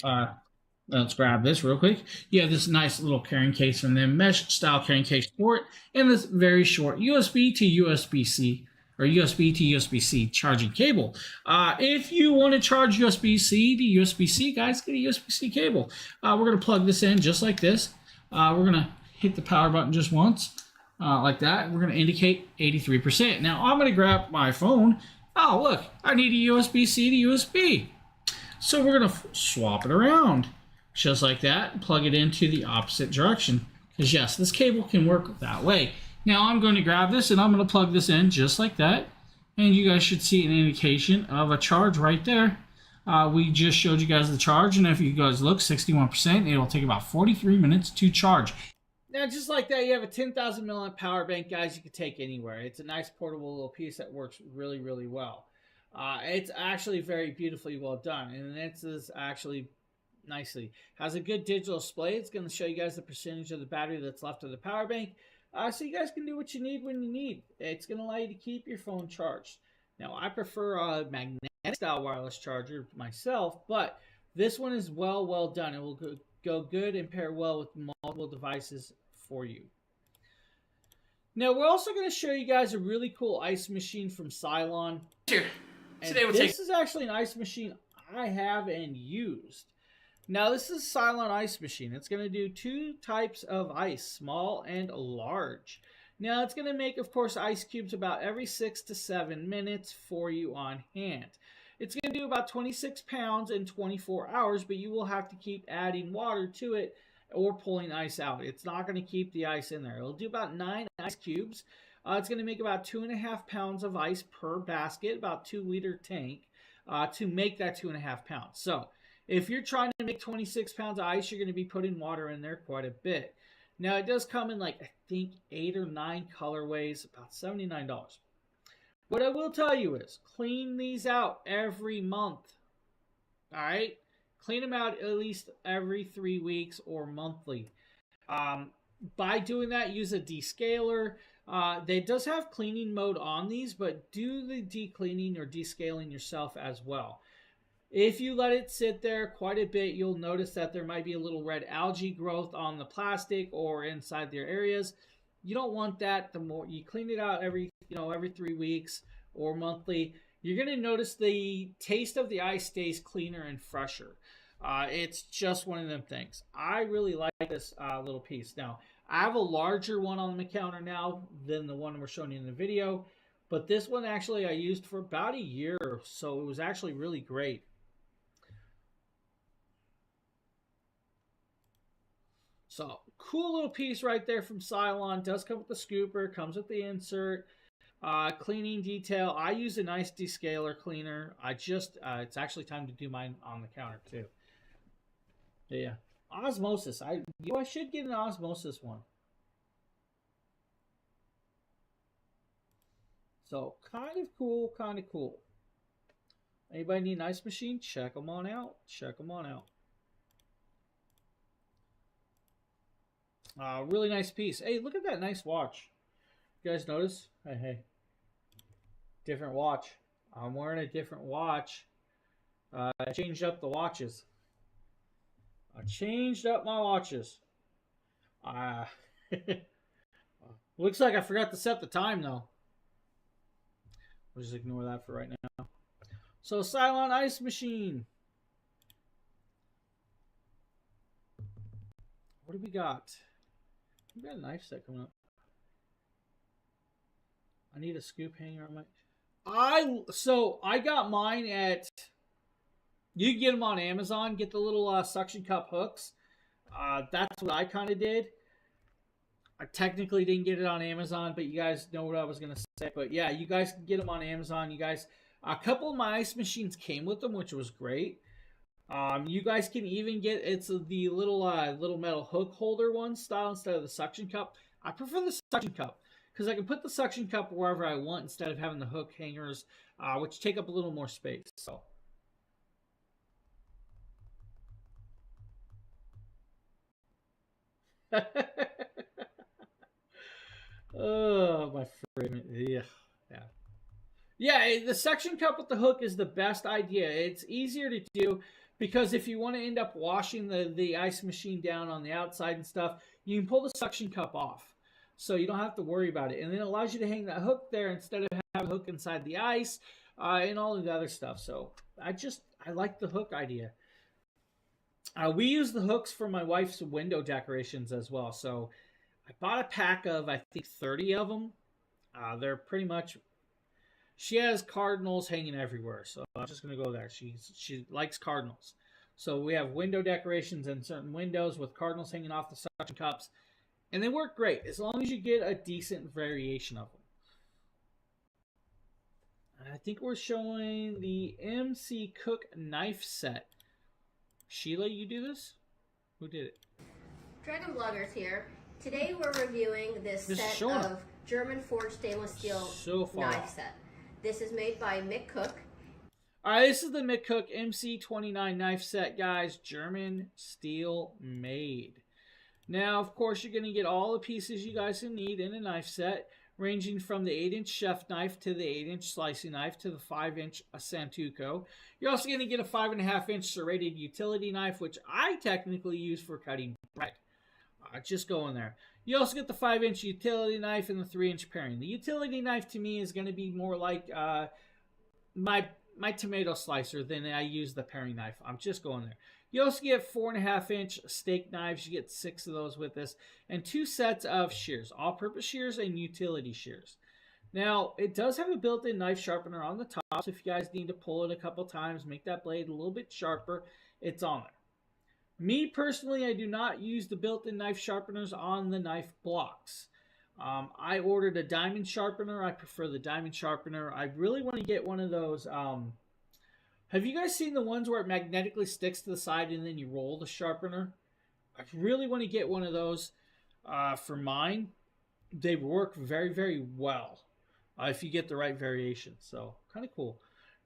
Let's grab this real quick. You have this nice little carrying case from them, mesh style carrying case port, and this very short USB to USB-C or USB to USB-C charging cable. If you want to charge USB-C to USB-C, guys, get a USB-C cable. We're going to plug this in just like this. We're going to hit the power button just once, like that. We're going to indicate 83%. Now, I'm going to grab my phone. Oh, look, I need a USB-C to USB. So we're going to swap it around, just like that, and plug it into the opposite direction. Because, yes, this cable can work that way. Now I'm going to grab this and I'm going to plug this in just like that. And you guys should see an indication of a charge right there. We just showed you guys the charge. And if you guys look, 61%, it will take about 43 minutes to charge. Now, just like that, you have a 10,000 milliamp power bank, guys, you can take anywhere. It's a nice portable little piece that works really well. It's actually very beautifully well done. And this is actually nicely. Has a good digital display. It's going to show you guys the percentage of the battery that's left of the power bank. So you guys can do what you need when you need. It's going to allow you to keep your phone charged. Now, I prefer a magnetic style wireless charger myself, but this one is well done. It will go good and pair well with multiple devices for you. Now, we're also going to show you guys a really cool ice machine from Cylon. Here. This is actually an ice machine I have and used. Now, this is a Cylon ice machine. It's going to do two types of ice, small and large. Now, it's going to make, of course, ice cubes about every 6 to 7 minutes for you on hand. It's going to do about 26 pounds in 24 hours, but you will have to keep adding water to it or pulling ice out. It's not going to keep the ice in there. It'll do about 9 ice cubes. It's going to make about 2.5 pounds of ice per basket, about 2-liter tank, to make that 2.5 pounds. So, if you're trying to make 26 pounds of ice, you're going to be putting water in there quite a bit. Now, it does come in, like, I think 8 or 9 colorways, about $79. What I will tell you is, clean these out every month. All right? Clean them out at least every 3 weeks or monthly. By doing that, use a descaler. They does have cleaning mode on these, but do the de-cleaning or descaling yourself as well. If you let it sit there quite a bit, you'll notice that there might be a little red algae growth on the plastic or inside their areas. You don't want that. The more you clean it out every 3 weeks or monthly, you're going to notice the taste of the ice stays cleaner and fresher. It's just one of them things. I really like this little piece. Now, I have a larger one on the counter now than the one we're showing you in the video, but this one actually I used for about a year, so it was actually really great. So, cool little piece right there from Cylon. Does come with the scooper, comes with the insert. Cleaning detail. I use a nice descaler cleaner. It's actually time to do mine on the counter too. Yeah. Osmosis. I should get an osmosis one. So, kind of cool, kind of cool. Anybody need an ice machine? Check them on out. Check them on out. Really nice piece. Hey, look at that nice watch. You guys notice? Hey. Different watch. I'm wearing a different watch. I changed up the watches. I changed up my watches. Looks like I forgot to set the time, though. We'll just ignore that for right now. So, Cylon Ice Machine. What do we got? We got a knife set coming up. I need a scoop hanger on my... I got mine at... You can get them on Amazon. Get the little suction cup hooks. That's what I kind of did. I technically didn't get it on Amazon, but you guys know what I was going to say. But yeah, you guys can get them on Amazon. You guys... A couple of my ice machines came with them, which was great. You guys can even get, it's the little metal hook holder one style instead of the suction cup. I prefer the suction cup because I can put the suction cup wherever I want instead of having the hook hangers, which take up a little more space. So, oh my friend, yeah. Yeah, the suction cup with the hook is the best idea. It's easier to do because if you want to end up washing the ice machine down on the outside and stuff, you can pull the suction cup off. So you don't have to worry about it. And then it allows you to hang that hook there instead of having a hook inside the ice and all of the other stuff. So I like the hook idea. We use the hooks for my wife's window decorations as well. So I bought a pack of, I think, 30 of them. They're pretty much... She has cardinals hanging everywhere, so I'm just going to go there. She likes cardinals. So we have window decorations in certain windows with cardinals hanging off the suction cups. And they work great as long as you get a decent variation of them. And I think we're showing the MC Cook knife set. Sheila, you do this? Who did it? Dragon Bloggers here. Today we're reviewing this set of German forged stainless steel knife set. This is made by Mick Cook. Alright, this is the Mick Cook MC29 knife set, guys. German steel made. Now, of course, you're going to get all the pieces you guys need in a knife set, ranging from the 8-inch chef knife to the 8-inch slicing knife to the 5-inch Santoku. You're also going to get a 5.5-inch serrated utility knife, which I technically use for cutting bread. Just go in there. You also get the 5-inch utility knife and the 3-inch paring. The utility knife to me is going to be more like my tomato slicer than I use the paring knife. I'm just going there. You also get 4.5-inch steak knives. You get 6 of those with this. And 2 sets of shears. All-purpose shears and utility shears. Now, it does have a built-in knife sharpener on the top. So if you guys need to pull it a couple times, make that blade a little bit sharper, it's on there. Me, personally, I do not use the built-in knife sharpeners on the knife blocks. I ordered a diamond sharpener. I prefer the diamond sharpener. I really want to get one of those. Have you guys seen the ones where it magnetically sticks to the side and then you roll the sharpener? I really want to get one of those for mine. They work very, very well if you get the right variation. So, kind of cool.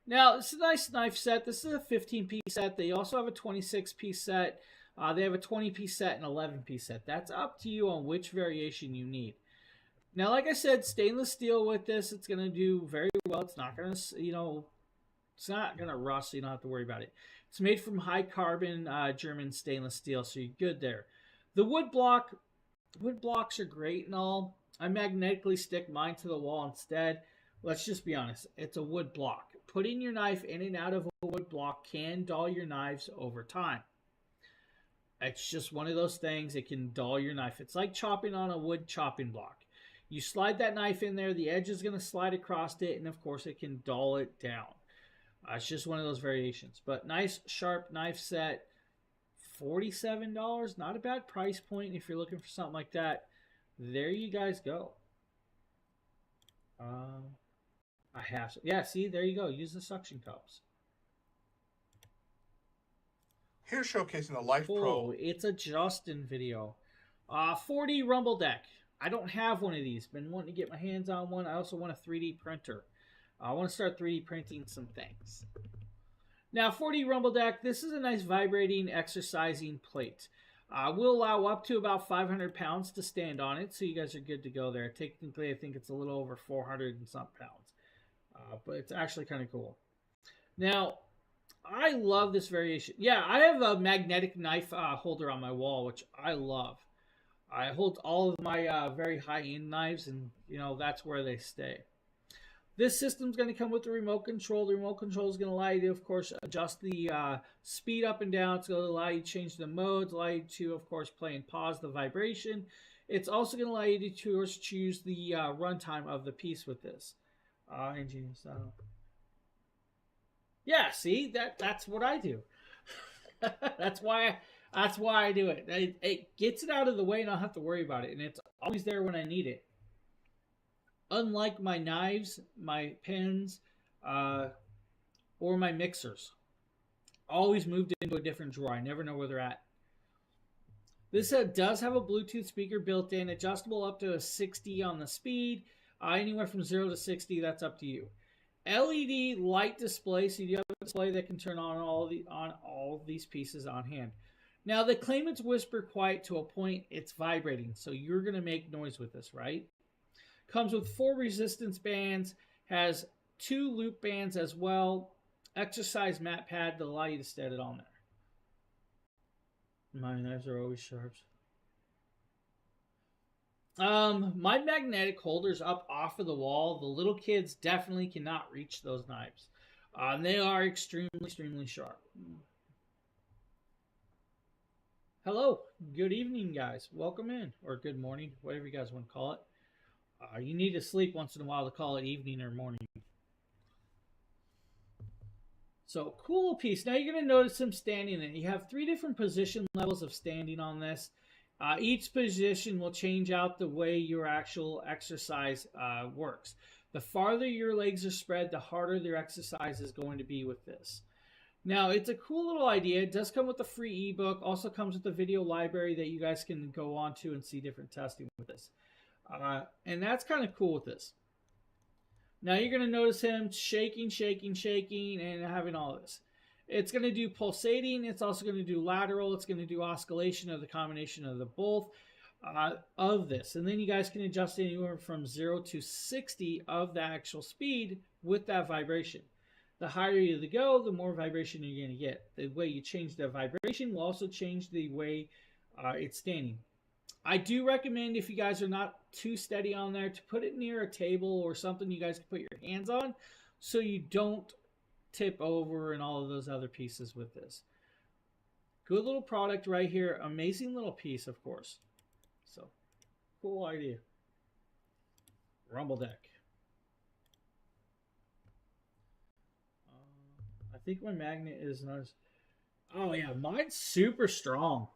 Now, it's a nice knife set. This is a 15-piece set. They also have a 26-piece set. They have a 20-piece set and 11-piece set. That's up to you on which variation you need. Now, like I said, stainless steel with this, it's going to do very well. It's not going to, It's not going to rust, so you don't have to worry about it. It's made from high carbon German stainless steel, so you're good there. The wood blocks are great and all. I magnetically stick mine to the wall instead. Let's just be honest. It's a wood block. Putting your knife in and out of a wood block can dull your knives over time. It's just one of those things. It can dull your knife. It's like chopping on a wood chopping block. You slide that knife in there, the edge is going to slide across it, and of course it can dull it down. It's just one of those variations. But nice, sharp knife set. $47. Not a bad price point if you're looking for something like that. There you guys go. I have some. Yeah, see, there you go. Use the suction cups. Here's showcasing the Life Pro. It's a Justin video. 40 Rumble Deck. I don't have one of these. Been wanting to get my hands on one. I also want a 3D printer. I want to start 3D printing some things. Now, 4D Rumble Deck, this is a nice vibrating, exercising plate. We'll allow up to about 500 pounds to stand on it, so you guys are good to go there. Technically, I think it's a little over 400 and some pounds. But it's actually kind of cool. Now, I love this variation. Yeah, I have a magnetic knife holder on my wall, which I love. I hold all of my very high-end knives, and, you know, that's where they stay. This system's going to come with the remote control. The remote control is going to allow you to, of course, adjust the speed up and down. It's going to allow you to change the modes, allow you to, of course, play and pause the vibration. It's also going to allow you to choose the runtime of the piece with this. Yeah, see, that's what I do. That's why I do it. It gets it out of the way and I don't have to worry about it. And it's always there when I need it. Unlike my knives, my pens, or my mixers. Always moved into a different drawer. I never know where they're at. This does have a Bluetooth speaker built in, adjustable up to a 60 on the speed. Anywhere from 0 to 60, that's up to you. LED light display, so you have a display that can turn on all these pieces on hand. Now, they claim it's whisper quiet to a point it's vibrating, so you're going to make noise with this, right? Comes with 4 resistance bands, has 2 loop bands as well, exercise mat pad to allow you to set it on there. My knives are always sharp. My magnetic holder's up off of the wall. The little kids definitely cannot reach those knives. They are extremely sharp. Hello, good evening, guys. Welcome in, or good morning, whatever you guys want to call it. You need to sleep once in a while to call it evening or morning. So, cool piece. Now you're going to notice him standing there. You have 3 different position levels of standing on this. Each position will change out the way your actual exercise works. The farther your legs are spread, the harder their exercise is going to be with this. Now, it's a cool little idea. It does come with a free ebook. Also comes with a video library that you guys can go on to and see different testing with this. And that's kind of cool with this. Now you're going to notice him shaking, and having all this. It's going to do pulsating. It's also going to do lateral. It's going to do oscillation, of the combination of the both of this. And then you guys can adjust anywhere from 0 to 60 of the actual speed with that vibration. The higher you go, the more vibration you're going to get. The way you change the vibration will also change the way it's standing. I do recommend, if you guys are not too steady on there, to put it near a table or something you guys can put your hands on so you don't tip over and all of those other pieces with this. Good little product right here. Amazing little piece, of course. So, cool idea. Rumble Deck. I think my magnet is nice. Oh yeah, mine's super strong.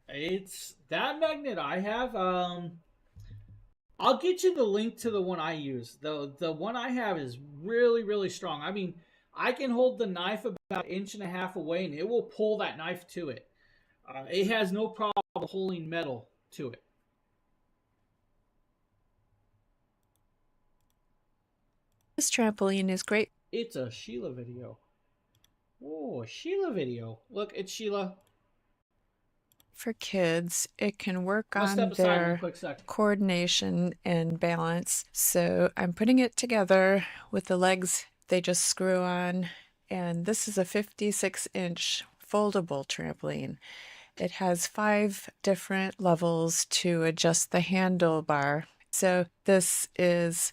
It's that magnet I have. I'll get you the link to the one I use. The one I have is really strong. I mean, I can hold the knife about 1.5 inches away and it will pull that knife to it. It has no problem pulling metal to it. This trampoline is great. It's a Sheila video. Oh, a Sheila video. Look, it's Sheila. For kids, it can work on their coordination and balance. So I'm putting it together with the legs they just screw on. And this is a 56-inch foldable trampoline. It has 5 different levels to adjust the handlebar. So this is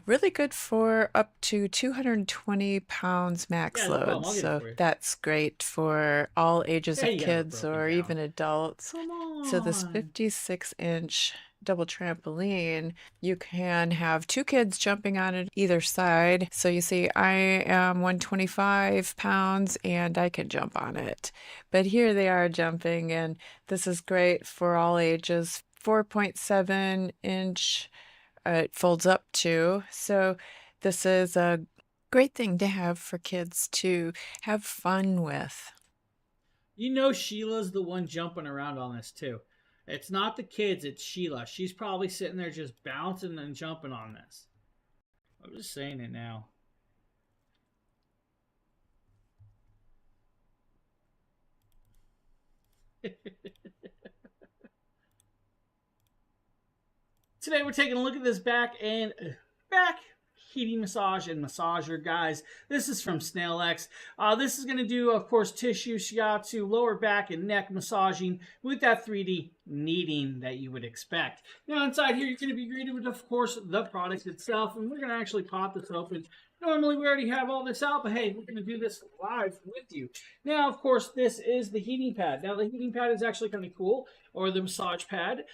really good for up to 220 pounds max load. So that's great for all ages of kids or even adults. So this 56-inch double trampoline, you can have 2 kids jumping on it either side. So you see, I am 125 pounds and I can jump on it. But here they are jumping, and this is great for all ages. 4.7 inch it folds up to. So this is a great thing to have for kids to have fun with. You know, Sheila's the one jumping around on this too. It's not the kids, it's Sheila. She's probably sitting there just bouncing and jumping on this. I'm just saying it now. Today we're taking a look at this back heating massage and massager, guys. This is from Snail X. This is going to do, of course, tissue shiatsu, lower back and neck massaging with that 3D kneading that you would expect. Now inside here you're going to be greeted with, of course, the product itself, and we're going to actually pop this open. Normally we already have all this out, but hey, we're going to do this live with you. Now, of course, this is the heating pad. Now, the heating pad is actually kind of cool, or the massage pad.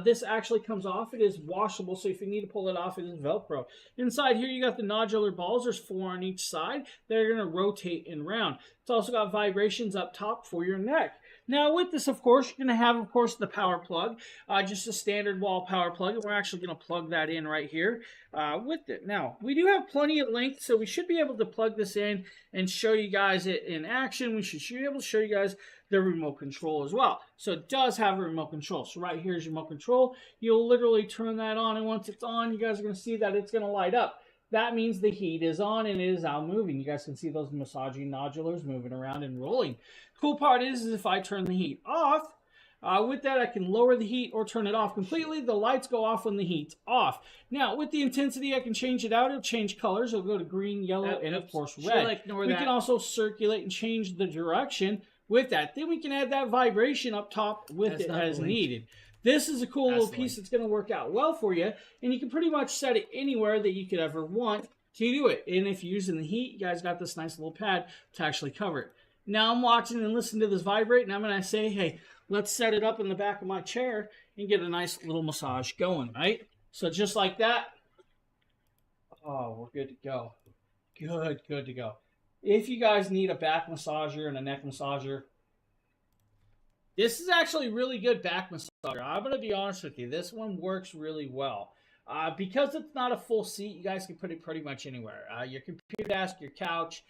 This actually comes off. It is washable, so if you need to pull it off, it is Velcro. Inside here, you got the nodular balls. There's 4 on each side. They're going to rotate and round. It's also got vibrations up top for your neck. Now, with this, of course, you're going to have, of course, the power plug, just a standard wall power plug, and we're actually going to plug that in right here with it. Now, we do have plenty of length, so we should be able to plug this in and show you guys it in action. We should be able to show you guys the remote control as well. So it does have a remote control. So right here is your remote control. You'll literally turn that on, and once it's on, you guys are going to see that it's going to light up. That means the heat is on and it is out moving. You guys can see those massaging nodulars moving around and rolling. Cool part is if I turn the heat off, with that I can lower the heat or turn it off completely. The lights go off when the heat's off. Now with the intensity I can change it out. It'll change colors. It'll go to green, yellow, and of course red. We can also circulate and change the direction with that. Then we can add that vibration up top with it as needed. This is a cool little piece that's going to work out well for you, and you can pretty much set it anywhere that you could ever want to do it. And if you're using the heat, you guys got this nice little pad to actually cover it. Now I'm watching and listening to this vibrate, and I'm going to say, hey, let's set it up in the back of my chair and get a nice little massage going, right? So just like that. Oh, we're good to go. Good to go. If you guys need a back massager and a neck massager, this is actually really good back massager. I'm going to be honest with you. This one works really well. Because it's not a full seat, you guys can put it pretty much anywhere. Your computer desk, your couch,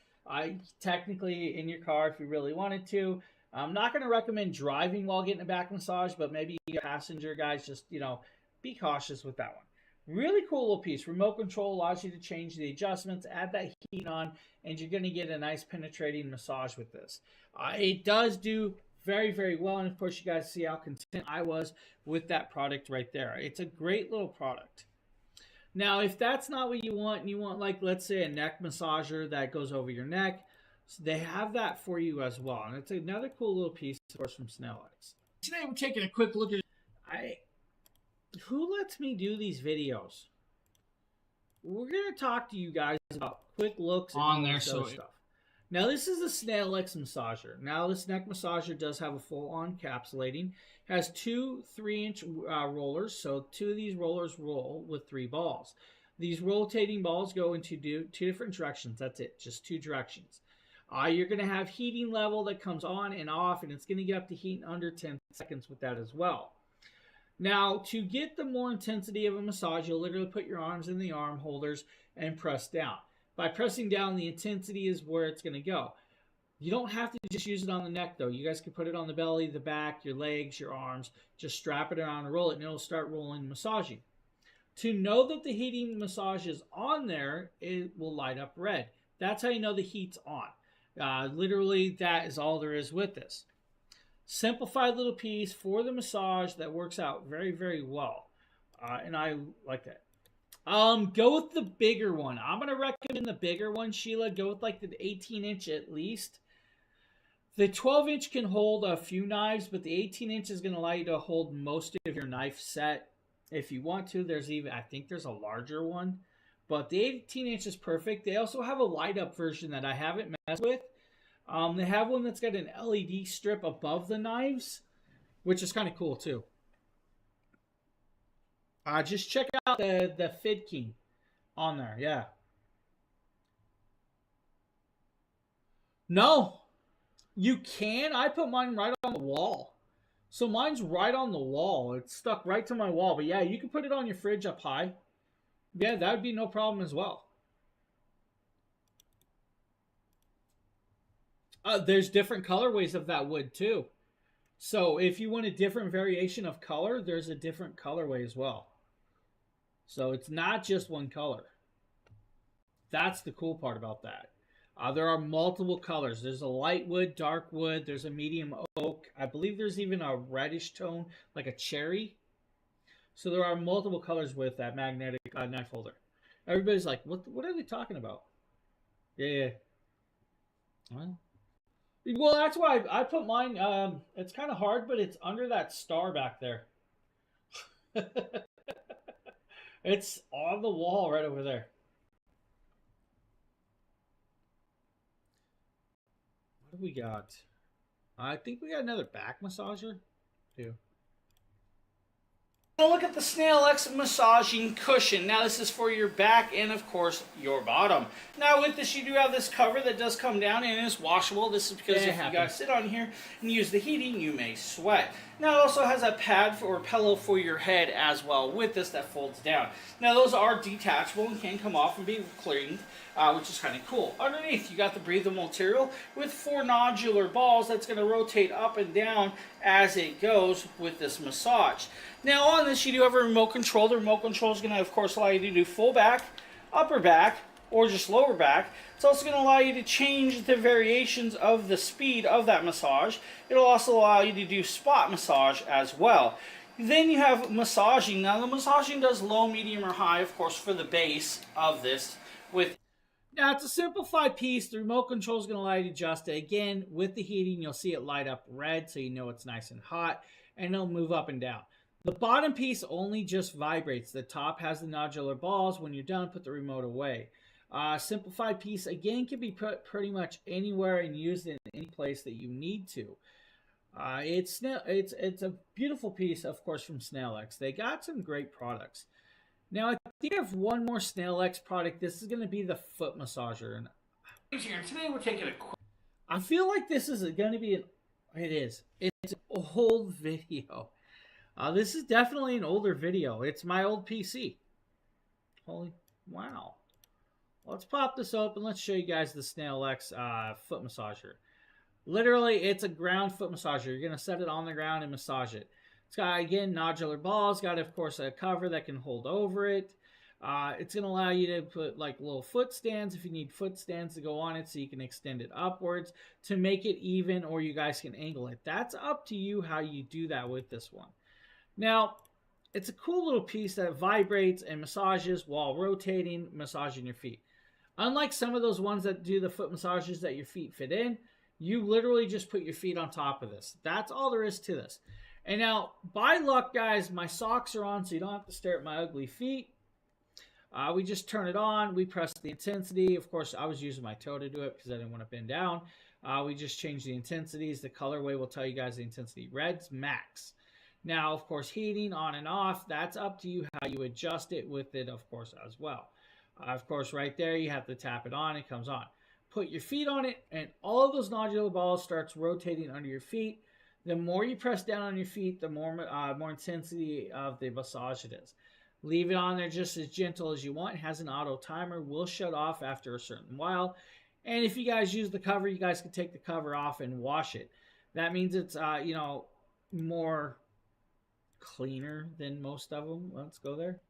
technically in your car if you really wanted to. I'm not going to recommend driving while getting a back massage, but maybe a passenger, guys, just, be cautious with that one. Really cool little piece. Remote control allows you to change the adjustments, add that heat on, and you're going to get a nice penetrating massage with this. It does do very, very well, and of course you guys see how content I was with that product right there. It's a great little product. Now, if that's not what you want, and you want, like, let's say a neck massager that goes over your neck, so they have that for you as well. And it's another cool little piece, of course, from Snail X. Today we're taking a quick look at who lets me do these videos? We're going to talk to you guys about quick looks and on their stuff. Now, this is a Snail X massager. Now, this neck massager does have a full-on encapsulating. It has 2 3-inch rollers, so 2 of these rollers roll with 3 balls. These rotating balls go into 2 different directions. That's it, just 2 directions. You're going to have heating level that comes on and off, and it's going to get up to heat in under 10 seconds with that as well. Now, to get the more intensity of a massage, you'll literally put your arms in the arm holders and press down. By pressing down, the intensity is where it's going to go. You don't have to just use it on the neck, though. You guys can put it on the belly, the back, your legs, your arms. Just strap it around and roll it, and it'll start rolling and massaging. To know that the heating massage is on there, it will light up red. That's how you know the heat's on. Literally, that is all there is with this. Simplified little piece for the massage that works out very, very well. And I like that. Go with the bigger one. I'm gonna recommend the bigger one, Sheila. Go with like the 18-inch at least. The 12-inch can hold a few knives, but the 18-inch is gonna allow you to hold most of your knife set if you want to. I think there's a larger one, but the 18-inch is perfect. They also have a light-up version that I haven't messed with. They have one that's got an LED strip above the knives, which is kind of cool too. Just check out the Fid King on there. Yeah. No, you can. I put mine right on the wall. So mine's right on the wall. It's stuck right to my wall. But yeah, you can put it on your fridge up high. Yeah, that would be no problem as well. There's different colorways of that wood too. So if you want a different variation of color, there's a different colorway as well. So it's not just one color. That's the cool part about that. There are multiple colors. There's a light wood, dark wood. There's a medium oak. I believe there's even a reddish tone, like a cherry. So there are multiple colors with that magnetic knife holder. Everybody's like, what are they talking about? Yeah. Well, that's why I put mine. It's kind of hard, but it's under that star back there. It's on the wall right over there. What do we got? I think we got another back massager too. Look at the Snail X massaging cushion. Now this is for your back and of course your bottom. Now with this you do have this cover that does come down and is washable. This is because if you guys sit on here and use the heating, you may sweat. Now it also has a pad or pillow for your head as well with this that folds down. Now those are detachable and can come off and be cleaned, which is kind of cool. Underneath you got the breathable material with 4 nodular balls that's going to rotate up and down as it goes with this massage. Now on this you do have a remote control. The remote control is going to of course allow you to do full back, upper back, or just lower back. It's also going to allow you to change the variations of the speed of that massage. It'll also allow you to do spot massage as well. Then you have massaging. Now the massaging does low, medium, or high, of course, for the base of this. Now it's a simplified piece. The remote control is going to allow you to adjust it. Again, with the heating, you'll see it light up red, so you know it's nice and hot, and it'll move up and down. The bottom piece only just vibrates. The top has the nodular balls. When you're done, put the remote away. Simplified piece, again, can be put pretty much anywhere and used in any place that you need to. It's a beautiful piece, of course, from Snail X. They got some great products. Now, I think I have one more Snail X product. This is going to be the foot massager. And today we're taking a quick... I feel like this is going to be an... It is. It's an old video. This is definitely an older video. It's my old PC. Holy... Wow. Let's pop this open. Let's show you guys the Snail X foot massager. Literally, it's a ground foot massager. You're going to set it on the ground and massage it. It's got, again, nodular balls. Got, of course, a cover that can hold over it. It's going to allow you to put like little foot stands if you need foot stands to go on it so you can extend it upwards to make it even, or you guys can angle it. That's up to you how you do that with this one. Now, it's a cool little piece that vibrates and massages while rotating, massaging your feet. Unlike some of those ones that do the foot massages that your feet fit in, you literally just put your feet on top of this. That's all there is to this. And now, by luck, guys, my socks are on, so you don't have to stare at my ugly feet. We just turn it on. We press the intensity. Of course, I was using my toe to do it because I didn't want to bend down. We just change the intensities. The colorway will tell you guys the intensity. Red's max. Now, of course, heating on and off, that's up to you how you adjust it with it, of course, as well. Of course, right there, you have to tap it on. It comes on. Put your feet on it, and all of those nodular balls starts rotating under your feet. The more you press down on your feet, the more intensity of the massage it is. Leave it on there just as gentle as you want. It has an auto timer. Will shut off after a certain while. And if you guys use the cover, you guys can take the cover off and wash it. That means it's, more cleaner than most of them. Let's go there.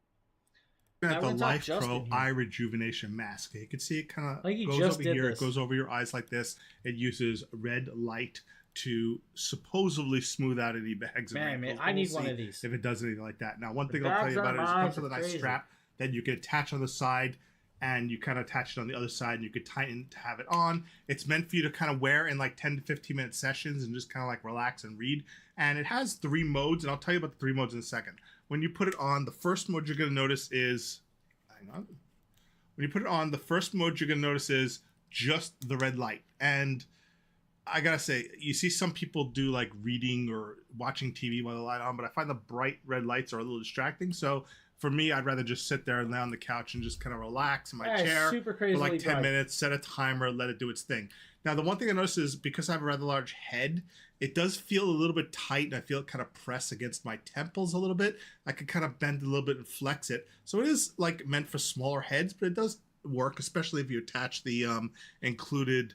Got the Life Pro Eye Rejuvenation Mask. You can see it kind of like goes over here. It goes over your eyes like this. It uses red light to supposedly smooth out any bags. Man, I need one of these. If it does anything like that. Now, one thing I'll tell you about it is it comes with a nice strap that you can attach on the side, and you kind of attach it on the other side, and you could tighten to have it on. It's meant for you to kind of wear in like 10 to 15 minute sessions and just kind of like relax and read. And it has 3 modes, and I'll tell you about the 3 modes in a second. When you put it on, the first mode you're going to notice is, hang on. When you put it on, the first mode you're going to notice is just the red light. And I gotta say, you see some people do like reading or watching TV while the light on, but I find the bright red lights are a little distracting. So for me, I'd rather just sit there and lay on the couch and just kind of relax in my chair for like 10 minutes, set a timer, let it do its thing. Now, the one thing I noticed is because I have a rather large head, it does feel a little bit tight, and I feel it kind of press against my temples a little bit. I could kind of bend a little bit and flex it. So it is like meant for smaller heads, but it does work, especially if you attach the included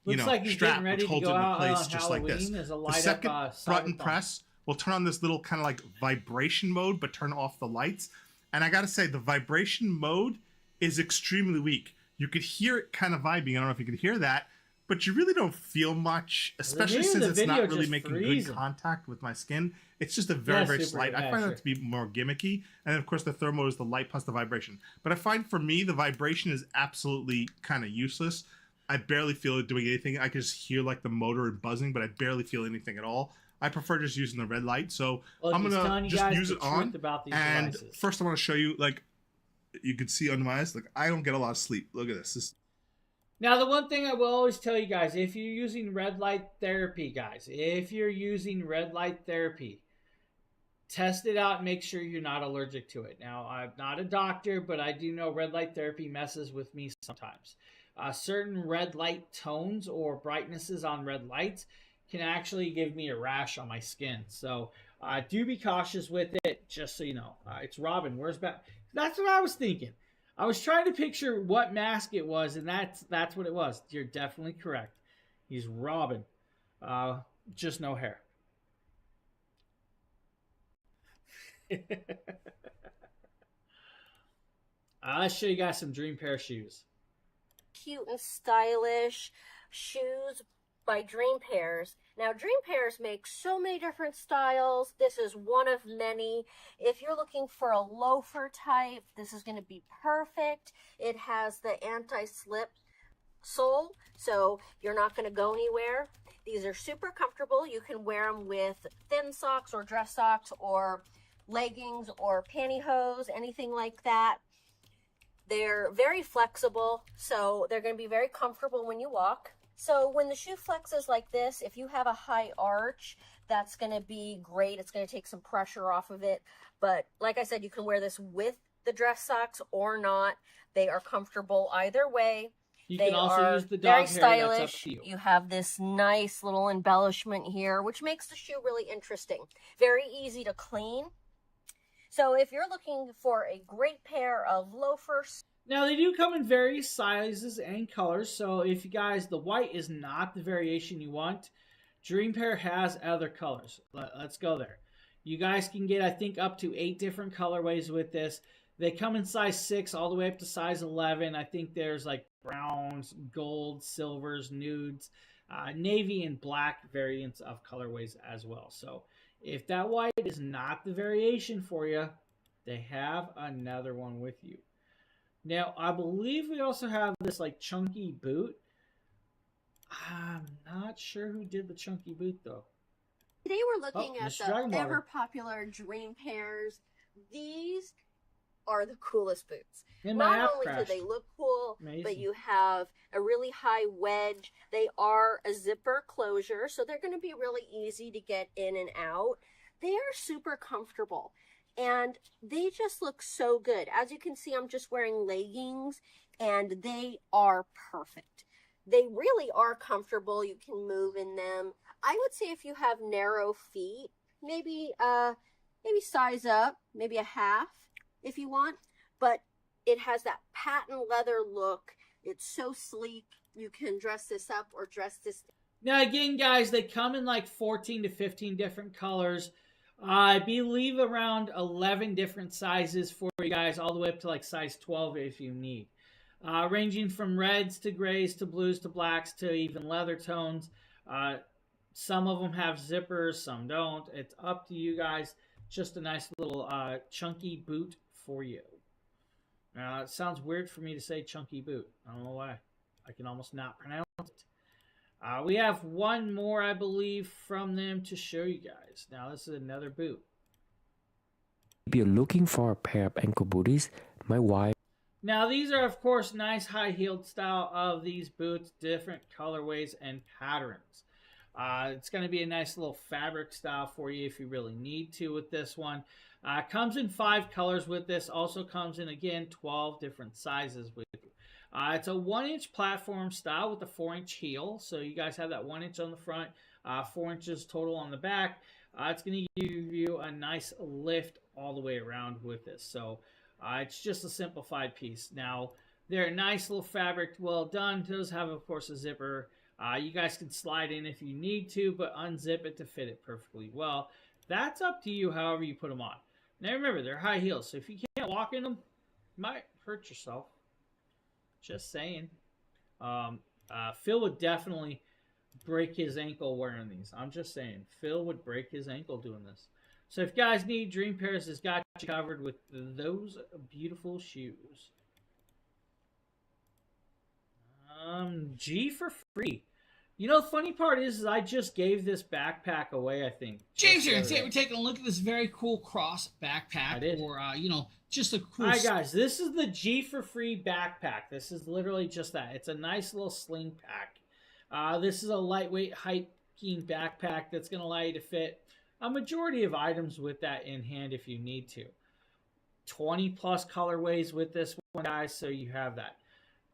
like strap, which holds it into place just like this. The second button press will turn on this little kind of like vibration mode, but turn off the lights. And I gotta say, the vibration mode is extremely weak. You could hear it kind of vibing. I don't know if you could heur that, but you really don't feel much, especially since it's not really making good contact with my skin. It's just a very, very slight. I find that to be more gimmicky. And then, of course, the third mode is the light plus the vibration. But I find for me, the vibration is absolutely kind of useless. I barely feel it doing anything. I can just hear like the motor and buzzing, but I barely feel anything at all. I prefer just using the red light. So I'm going to just use it on. And first I want to show you, like, you can see under my eyes, like, I don't get a lot of sleep. Look at this. Now, the one thing I will always tell you guys, if you're using red light therapy, test it out and make sure you're not allergic to it. Now, I'm not a doctor, but I do know red light therapy messes with me sometimes. Certain red light tones or brightnesses on red lights can actually give me a rash on my skin. So do be cautious with it, just so you know. It's Robin. Where's back? That's what I was thinking. I was trying to picture what mask it was, and that's what it was. You're definitely correct. He's Robin. Just no hair. Let's show you guys some dream pair of shoes. Cute and stylish shoes by Dream Pairs. Now, Dream Pairs make so many different styles. This is one of many. If you're looking for a loafer type, this is going to be perfect. It has the anti-slip sole, so you're not going to go anywhere. These are super comfortable. You can wear them with thin socks or dress socks or leggings or pantyhose, anything like that. They're very flexible, so they're going to be very comfortable when you walk. So when the shoe flexes like this, if you have a high arch, that's going to be great. It's going to take some pressure off of it. But like I said, you can wear this with the dress socks or not. They are comfortable either way. You can also use the dog very hair. Stylish. That's up to you. You have this nice little embellishment here, which makes the shoe really interesting. Very easy to clean. So if you're looking for a great pair of loafers. Now, they do come in various sizes and colors, so if you guys, the white is not the variation you want, Dream Pair has other colors. Let's go there. You guys can get, I think, up to 8 different colorways with this. They come in size 6 all the way up to size 11. I think there's like browns, gold, silvers, nudes, navy, and black variants of colorways as well. So if that white is not the variation for you, they have another one with you. Now, I believe we also have this like chunky boot. I'm not sure who did the chunky boot though. Today we're looking at the ever popular Dream Pairs. These are the coolest boots. Not only do they look cool, but you have a really high wedge. They are a zipper closure, so they're going to be really easy to get in and out. They are super comfortable. And they just look so good. As you can see, I'm just wearing leggings, and they are perfect. They really are comfortable. You can move in them. I would say if you have narrow feet, maybe size up, maybe a half if you want. But it has that patent leather look. It's so sleek. You can dress this up or dress this down. Now, again, guys, they come in like 14 to 15 different colors. I believe around 11 different sizes for you guys, all the way up to like size 12 if you need. Ranging from reds to grays to blues to blacks to even leather tones. Some of them have zippers, some don't. It's up to you guys. Just a nice little chunky boot for you. Now, it sounds weird for me to say chunky boot. I don't know why. I can almost not pronounce it. We have one more, I believe, from them to show you guys. Now, this is another boot. If you're looking for a pair of ankle booties, my wife... Now, these are, of course, nice high-heeled style of these boots, different colorways and patterns. It's going to be a nice little fabric style for you if you really need to with this one. Comes in 5 colors with this. Also comes in, again, 12 different sizes with you. It's a 1-inch platform style with a 4-inch heel. So you guys have that 1 inch on the front, 4 inches total on the back. It's going to give you a nice lift all the way around with this. So it's just a simplified piece. Now, they're a nice little fabric, well done. It does have, of course, a zipper. You guys can slide in if you need to, but unzip it to fit it perfectly well. That's up to you, however you put them on. Now, remember, they're high heels, so if you can't walk in them, you might hurt yourself. Just saying. Phil would definitely break his ankle wearing these. I'm just saying. Phil would break his ankle doing this. So if you guys need, Dream Pairs has got you covered with those beautiful shoes. G for free. You know, the funny part is I just gave this backpack away, I think. James here, and today we're taking a look at this very cool cross backpack. I did. Or, you know, just a cool... All right, guys, this is the G for free backpack. This is literally just that. It's a nice little sling pack. This is a lightweight hiking backpack that's going to allow you to fit a majority of items with that in hand if you need to. 20 plus colorways with this one, guys, so you have that.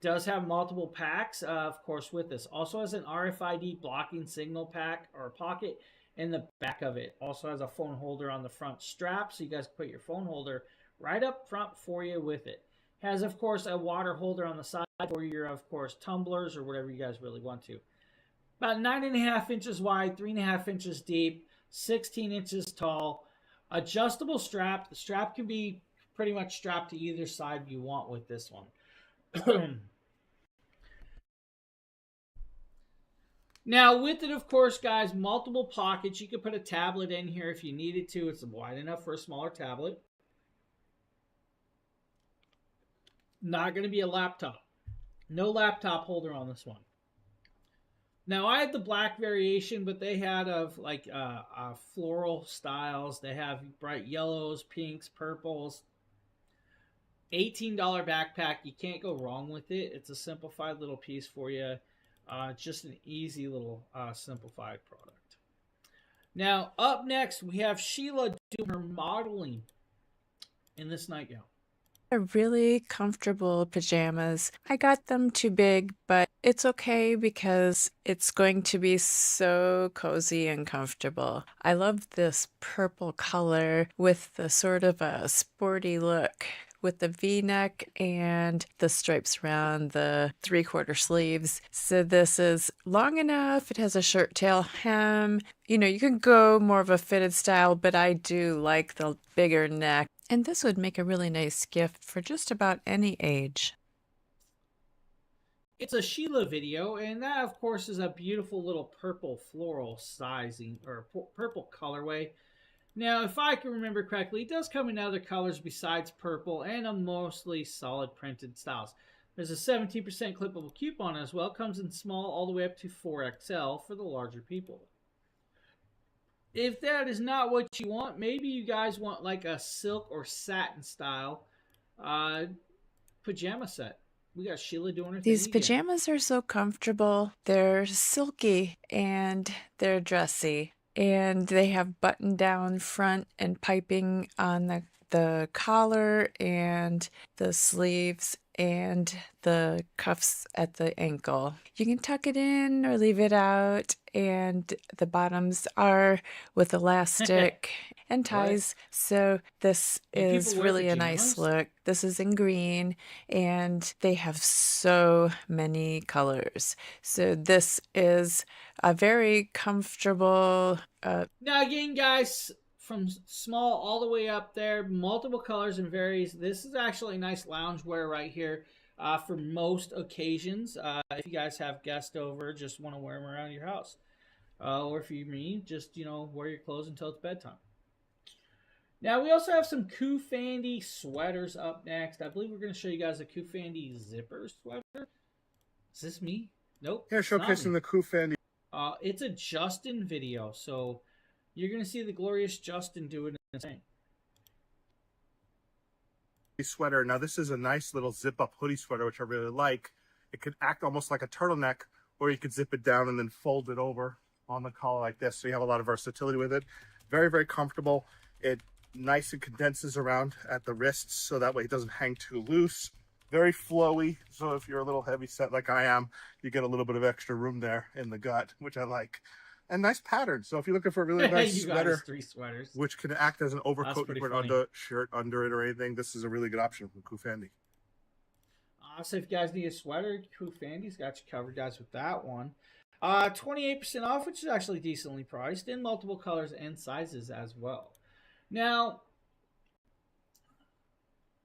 Does have multiple packs, of course, with this. Also has an RFID blocking signal pack or pocket in the back of it. Also has a phone holder on the front strap, so you guys can put your phone holder right up front for you with it. Has, of course, a water holder on the side for your, of course, tumblers or whatever you guys really want to. About 9.5 inches wide, 3.5 inches deep, 16 inches tall. Adjustable strap. The strap can be pretty much strapped to either side you want with this one. Now, with it, of course, guys, multiple pockets. You could put a tablet in here if you needed to. It's wide enough for a smaller tablet. Not going to be a laptop. No laptop holder on this one. Now, I had the black variation, but they had of like floral styles. They have bright yellows, pinks, purples. $18 backpack. You can't go wrong with it. It's a simplified little piece for you. Just an easy little simplified product. Now, up next, we have Sheila doing her modeling in this nightgown. They're really comfortable pajamas. I got them too big, but it's okay because it's going to be so cozy and comfortable. I love this purple color with the sort of a sporty look, with the V-neck and the stripes around the 3/4 sleeves. So this is long enough. It has a shirt tail hem. You know, you can go more of a fitted style, but I do like the bigger neck. And this would make a really nice gift for just about any age. It's a Sheila video, and that, of course, is a beautiful little purple floral sizing, or purple colorway. Now, if I can remember correctly, it does come in other colors besides purple and a mostly solid printed styles. There's a 17% clippable coupon as well. It comes in small all the way up to 4XL for the larger people. If that is not what you want, maybe you guys want like a silk or satin style pajama set. We got Sheila doing her thing. These pajamas are so comfortable. They're silky and they're dressy. And they have button-down front and piping on the collar and the sleeves and the cuffs at the ankle. You can tuck it in or leave it out, and the bottoms are with elastic and ties. So this is really a nice look. This is in green, and they have so many colors. So this is a very comfortable... Now again, guys, from small all the way up there, multiple colors and varies. This is actually a nice loungewear right here for most occasions. If you guys have guests over, just want to wear them around your house. Or if you mean, just, you know, wear your clothes until it's bedtime. Now, we also have some Koofandy sweaters up next. I believe we're going to show you guys a Koofandy zipper sweater. Is this me? Nope. Yeah, showcasing the Koofandy. It's a Justin video, so you're going to see the glorious Justin do it in the same Sweater. Now, this is a nice little zip-up hoodie sweater, which I really like. It could act almost like a turtleneck, or you could zip it down and then fold it over on the collar like this, so you have a lot of versatility with it. Very, very comfortable. It nice and condenses around at the wrists, so that way it doesn't hang too loose. Very flowy, so if you're a little heavy set like I am, you get a little bit of extra room there in the gut, which I like. And nice pattern. So if you're looking for a really nice sweater, 3 sweaters, which can act as an overcoat, you put funny. under shirt under it or anything, this is a really good option from Koofandy. So if you guys need a sweater, Koofandy's got you covered, guys, with that one. 28% off, which is actually decently priced, in multiple colors and sizes as well. Now,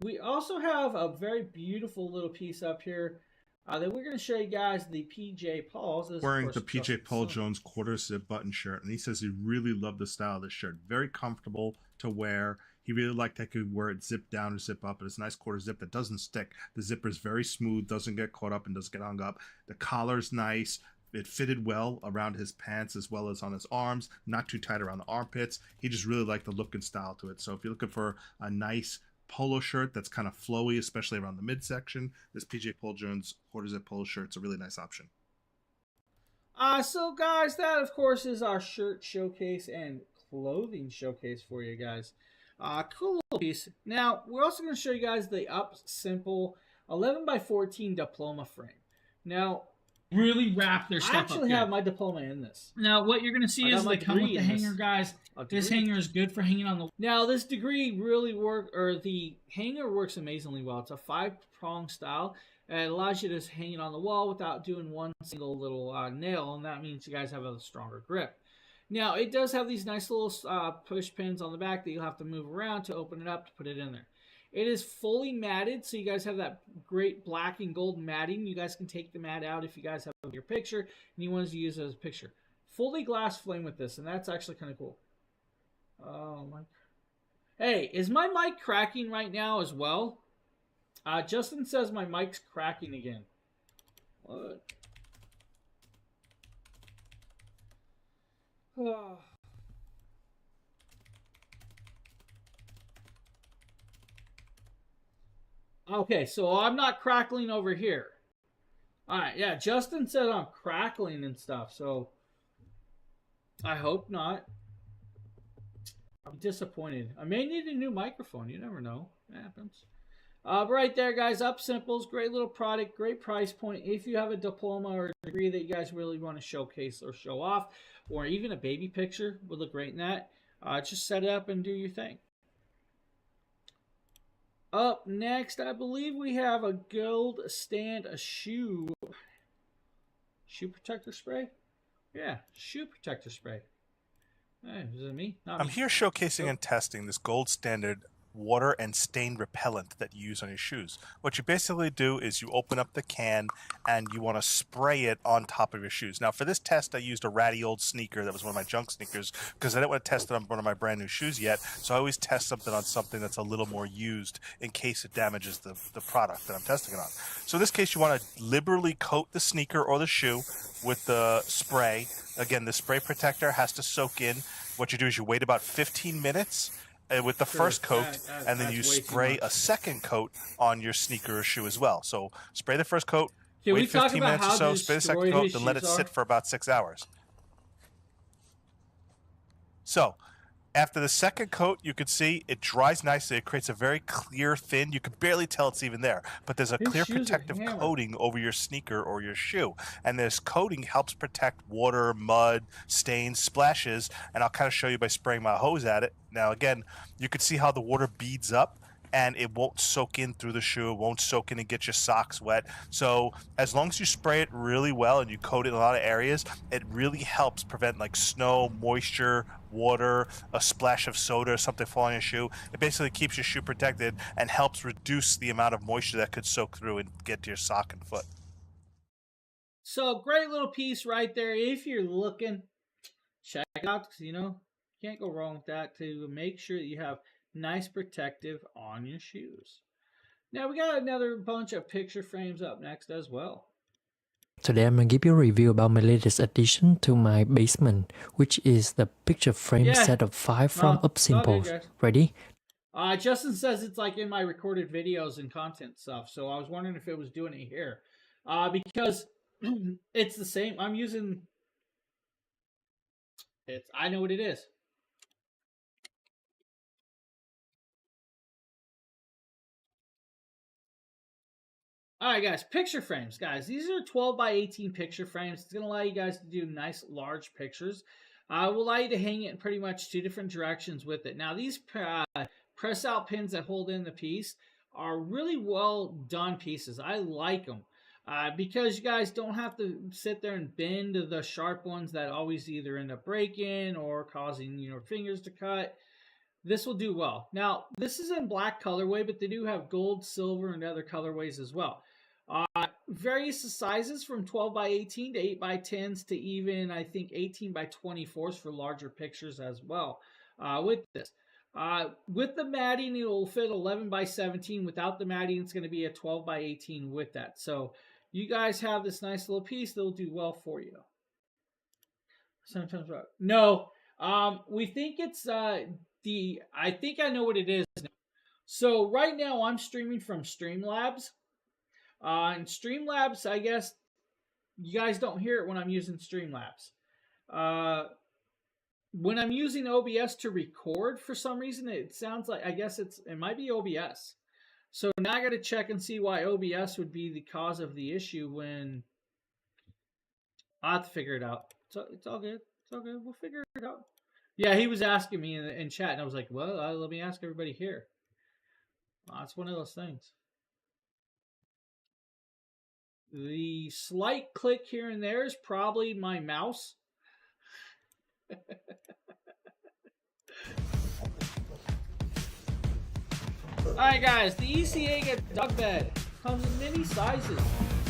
we also have a very beautiful little piece up here that we're going to show you guys, the PJ Paul's. Wearing the PJ Paul Jones quarter zip button shirt, and he says he really loved the style of this shirt. Very comfortable to wear. He really liked that he could wear it zip down or zip up, but it's a nice quarter zip that doesn't stick. The zipper is very smooth, doesn't get caught up and doesn't get hung up. The collar's nice. It fitted well around his pants as well as on his arms, not too tight around the armpits. He just really liked the look and style to it. So if you're looking for a nice polo shirt that's kind of flowy, especially around the midsection, this PJ Paul Jones quarter zip polo shirt's a really nice option. So guys, that of course is our shirt showcase and clothing showcase for you guys. Cool little piece. Now, we're also going to show you guys the Up Simple 11x14 diploma frame. Now, really wrap their stuff up. I actually have my diploma in this. Now, what you're going to see is they come with the hanger, guys. This hanger is good for hanging on the... Now, this degree really the hanger works amazingly well. It's a 5-prong style, and it allows you to hang it on the wall without doing one single little nail, and that means you guys have a stronger grip. Now, it does have these nice little push pins on the back that you'll have to move around to open it up to put it in there. It is fully matted, so you guys have that great black and gold matting. You guys can take the mat out if you guys have your picture and you want to use it as a picture. Fully glass flame with this, and that's actually kind of cool. Oh my! Hey, is my mic cracking right now as well? Justin says my mic's cracking again. What? Oh. Okay, so I'm not crackling over here. Alright, yeah, Justin said I'm crackling and stuff, so I hope not. I'm disappointed. I may need a new microphone. You never know. It happens. Right there, guys. Up Simples. Great little product. Great price point. If you have a diploma or a degree that you guys really want to showcase or show off, or even a baby picture would look great in that, just set it up and do your thing. Up next, I believe we have a gold stand, a shoe protector spray. Yeah, shoe protector spray. Hey, is it me? Not I'm me. here showcasing and testing this gold standard water and stain repellent that you use on your shoes. What you basically do is you open up the can and you want to spray it on top of your shoes. Now for this test I used a ratty old sneaker that was one of my junk sneakers because I didn't want to test it on one of my brand new shoes yet, so I always test something on something that's a little more used in case it damages the product that I'm testing it on. So in this case you want to liberally coat the sneaker or the shoe with the spray. Again, the spray protector has to soak in. What you do is you wait about 15 minutes with the first coat, and then you spray a second coat on your sneaker or shoe as well. So spray the first coat, wait 15 minutes or so, spray the second coat, then let it sit for about 6 hours. So after the second coat, you can see it dries nicely. It creates a very clear, thin, you can barely tell it's even there, but there's a clear protective coating over your sneaker or your shoe. And this coating helps protect water, mud, stains, splashes, and I'll kind of show you by spraying my hose at it. Now again, you can see how the water beads up and it won't soak in through the shoe, it won't soak in and get your socks wet. So as long as you spray it really well and you coat it in a lot of areas, it really helps prevent like snow, moisture, water, a splash of soda or something falling on your shoe. It basically keeps your shoe protected and helps reduce the amount of moisture that could soak through and get to your sock and foot. So great little piece right there. If you're looking, check it out, because you know, can't go wrong with that. To make sure that you have Nice protective on your shoes. Now we got another bunch of picture frames up next as well. Today I'm going to give you a review about my latest addition to my basement, which is the picture frame set of 5 from UpSimple. Ready? Justin says it's like in my recorded videos and content stuff, so I was wondering if it was doing it here. Because it's the same. I'm using it. I know what it is. All right, guys, picture frames. Guys, these are 12 by 18 picture frames. It's going to allow you guys to do nice, large pictures. Will allow you to hang it in pretty much 2 different directions with it. Now, these press-out pins that hold in the piece are really well done pieces. I like them because you guys don't have to sit there and bend the sharp ones that always either end up breaking or causing your fingers to cut. This will do well. Now, this is in black colorway, but they do have gold, silver, and other colorways as well. Various sizes from 12 by 18 to 8 by 10s to even, I think, 18 by 24s for larger pictures as well with this. With the matting, it will fit 11 by 17. Without the matting, it's going to be a 12 by 18 with that. So you guys have this nice little piece that will do well for you. Sometimes, no, we think it's I think I know what it is now. So right now I'm streaming from Streamlabs. And Streamlabs, I guess you guys don't hear it when I'm using Streamlabs. When I'm using OBS to record, for some reason, it sounds like, I guess it might be OBS. So now I got to check and see why OBS would be the cause of the issue when I'll have to figure it out. So it's all good. It's all good. We'll figure it out. Yeah, he was asking me in chat, and I was like, well, let me ask everybody here. It's one of those things. The slight click here and there is probably my mouse. Alright guys, the ECA dog bed comes in many sizes.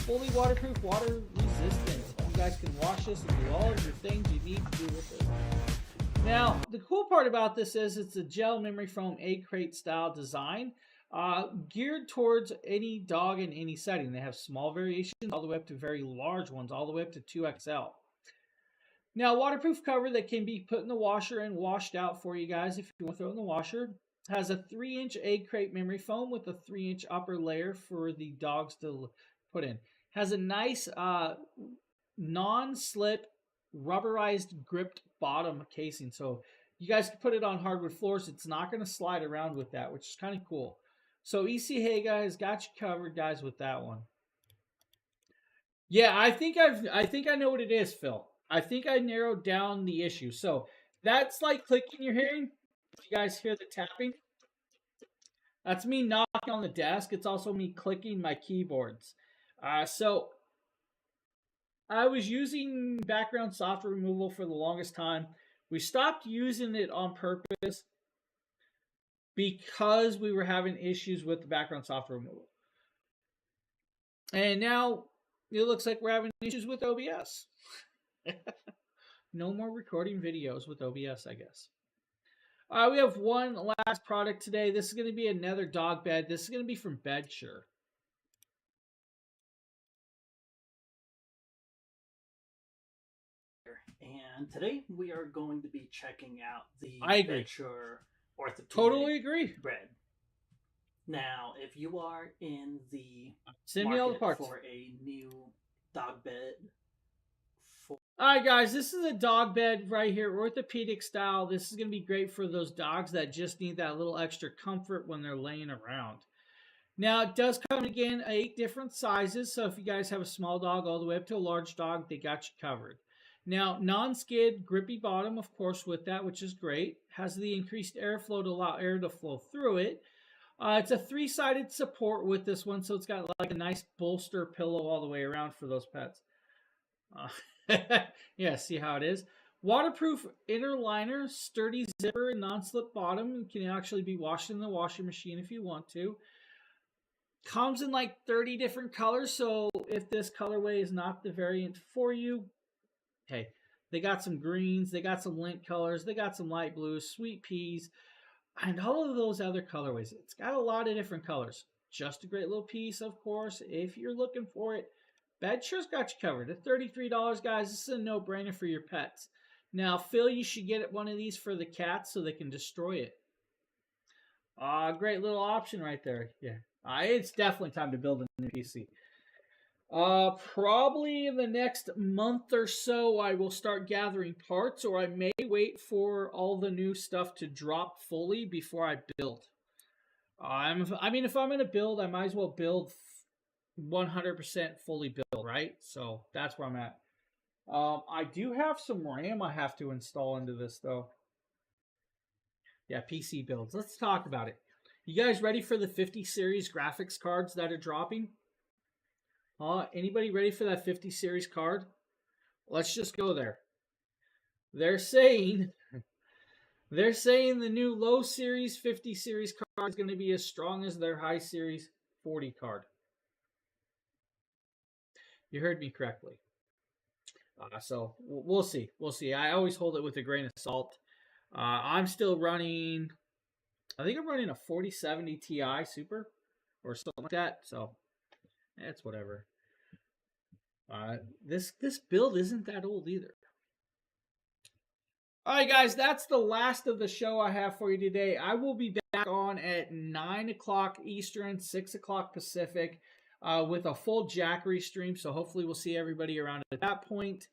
Fully waterproof, water resistant. You guys can wash this and do all of your things you need to do with it. Now, the cool part about this is it's a gel memory foam egg crate style design. Geared towards any dog in any setting. They have small variations all the way up to very large ones, all the way up to 2XL. Now, waterproof cover that can be put in the washer and washed out for you guys if you want to throw it in the washer. Has a 3-inch egg crate memory foam with a 3-inch upper layer for the dogs to put in. Has a nice non-slip rubberized gripped bottom casing. So you guys can put it on hardwood floors. It's not going to slide around with that, which is kind of cool. So ECA guys got you covered, guys, with that one. Yeah, I think I know what it is, Phil. I think I narrowed down the issue. So that's like clicking you're hearing. If you guys hear the tapping, that's me knocking on the desk. It's also me clicking my keyboards. So I was using background software removal for the longest time. We stopped using it on purpose because we were having issues with the background software removal. And now it looks like we're having issues with OBS. No more recording videos with OBS, I guess. We have one last product today. This is going to be another dog bed. This is going to be from Bedsure. And today we are going to be checking out the Bedsure orthopedic totally agree bed. Now, if you are in the Send me all the parts. for a new dog bed. Alright guys, this is a dog bed right here, orthopedic style. This is going to be great for those dogs that just need that little extra comfort when they're laying around. Now, it does come again 8 different sizes, so if you guys have a small dog all the way up to a large dog, they got you covered. Now, non-skid, grippy bottom, of course, with that, which is great. Has the increased airflow to allow air to flow through it. It's a 3-sided support with this one, so it's got like a nice bolster pillow all the way around for those pets. Yeah, see how it is? Waterproof inner liner, sturdy zipper, and non-slip bottom. It can actually be washed in the washing machine if you want to. Comes in like 30 different colors, so if this colorway is not the variant for you, hey, they got some greens, they got some lint colors, they got some light blues, sweet peas. And all of those other colorways. It's got a lot of different colors. Just a great little piece, of course, if you're looking for it. Bedshire's got you covered. At $33, guys, this is a no-brainer for your pets. Now, Phil, you should get one of these for the cats so they can destroy it. Great little option right there. Yeah, it's definitely time to build a new PC. Probably in the next month or so, I will start gathering parts, or I may wait for all the new stuff to drop fully before I build. I mean, if I'm going to build, I might as well build 100% fully built, right? So that's where I'm at. I do have some RAM I have to install into this, though. Yeah, PC builds. Let's talk about it. You guys ready for the 50 series graphics cards that are dropping? Anybody ready for that 50 series card? Let's just go there. They're saying the new low series 50 series card is going to be as strong as their high series 40 card. You heard me correctly. So we'll see. We'll see. I always hold it with a grain of salt. I'm still running, I think I'm running a 4070 Ti Super or something like that. So it's whatever. This build isn't that old either. All right, guys, that's the last of the show I have for you today. I will be back on at 9 o'clock Eastern, 6 o'clock Pacific, with a full Jackery stream. So hopefully we'll see everybody around at that point.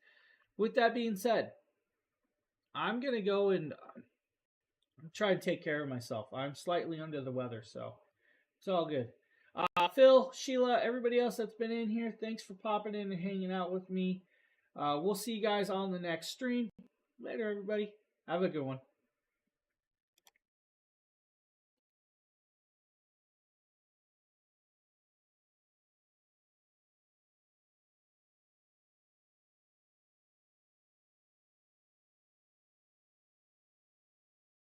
With that being said, I'm going to go and try to take care of myself. I'm slightly under the weather, so it's all good. Phil, Sheila, everybody else that's been in here, thanks for popping in and hanging out with me. We'll see you guys on the next stream. Later, everybody. Have a good one.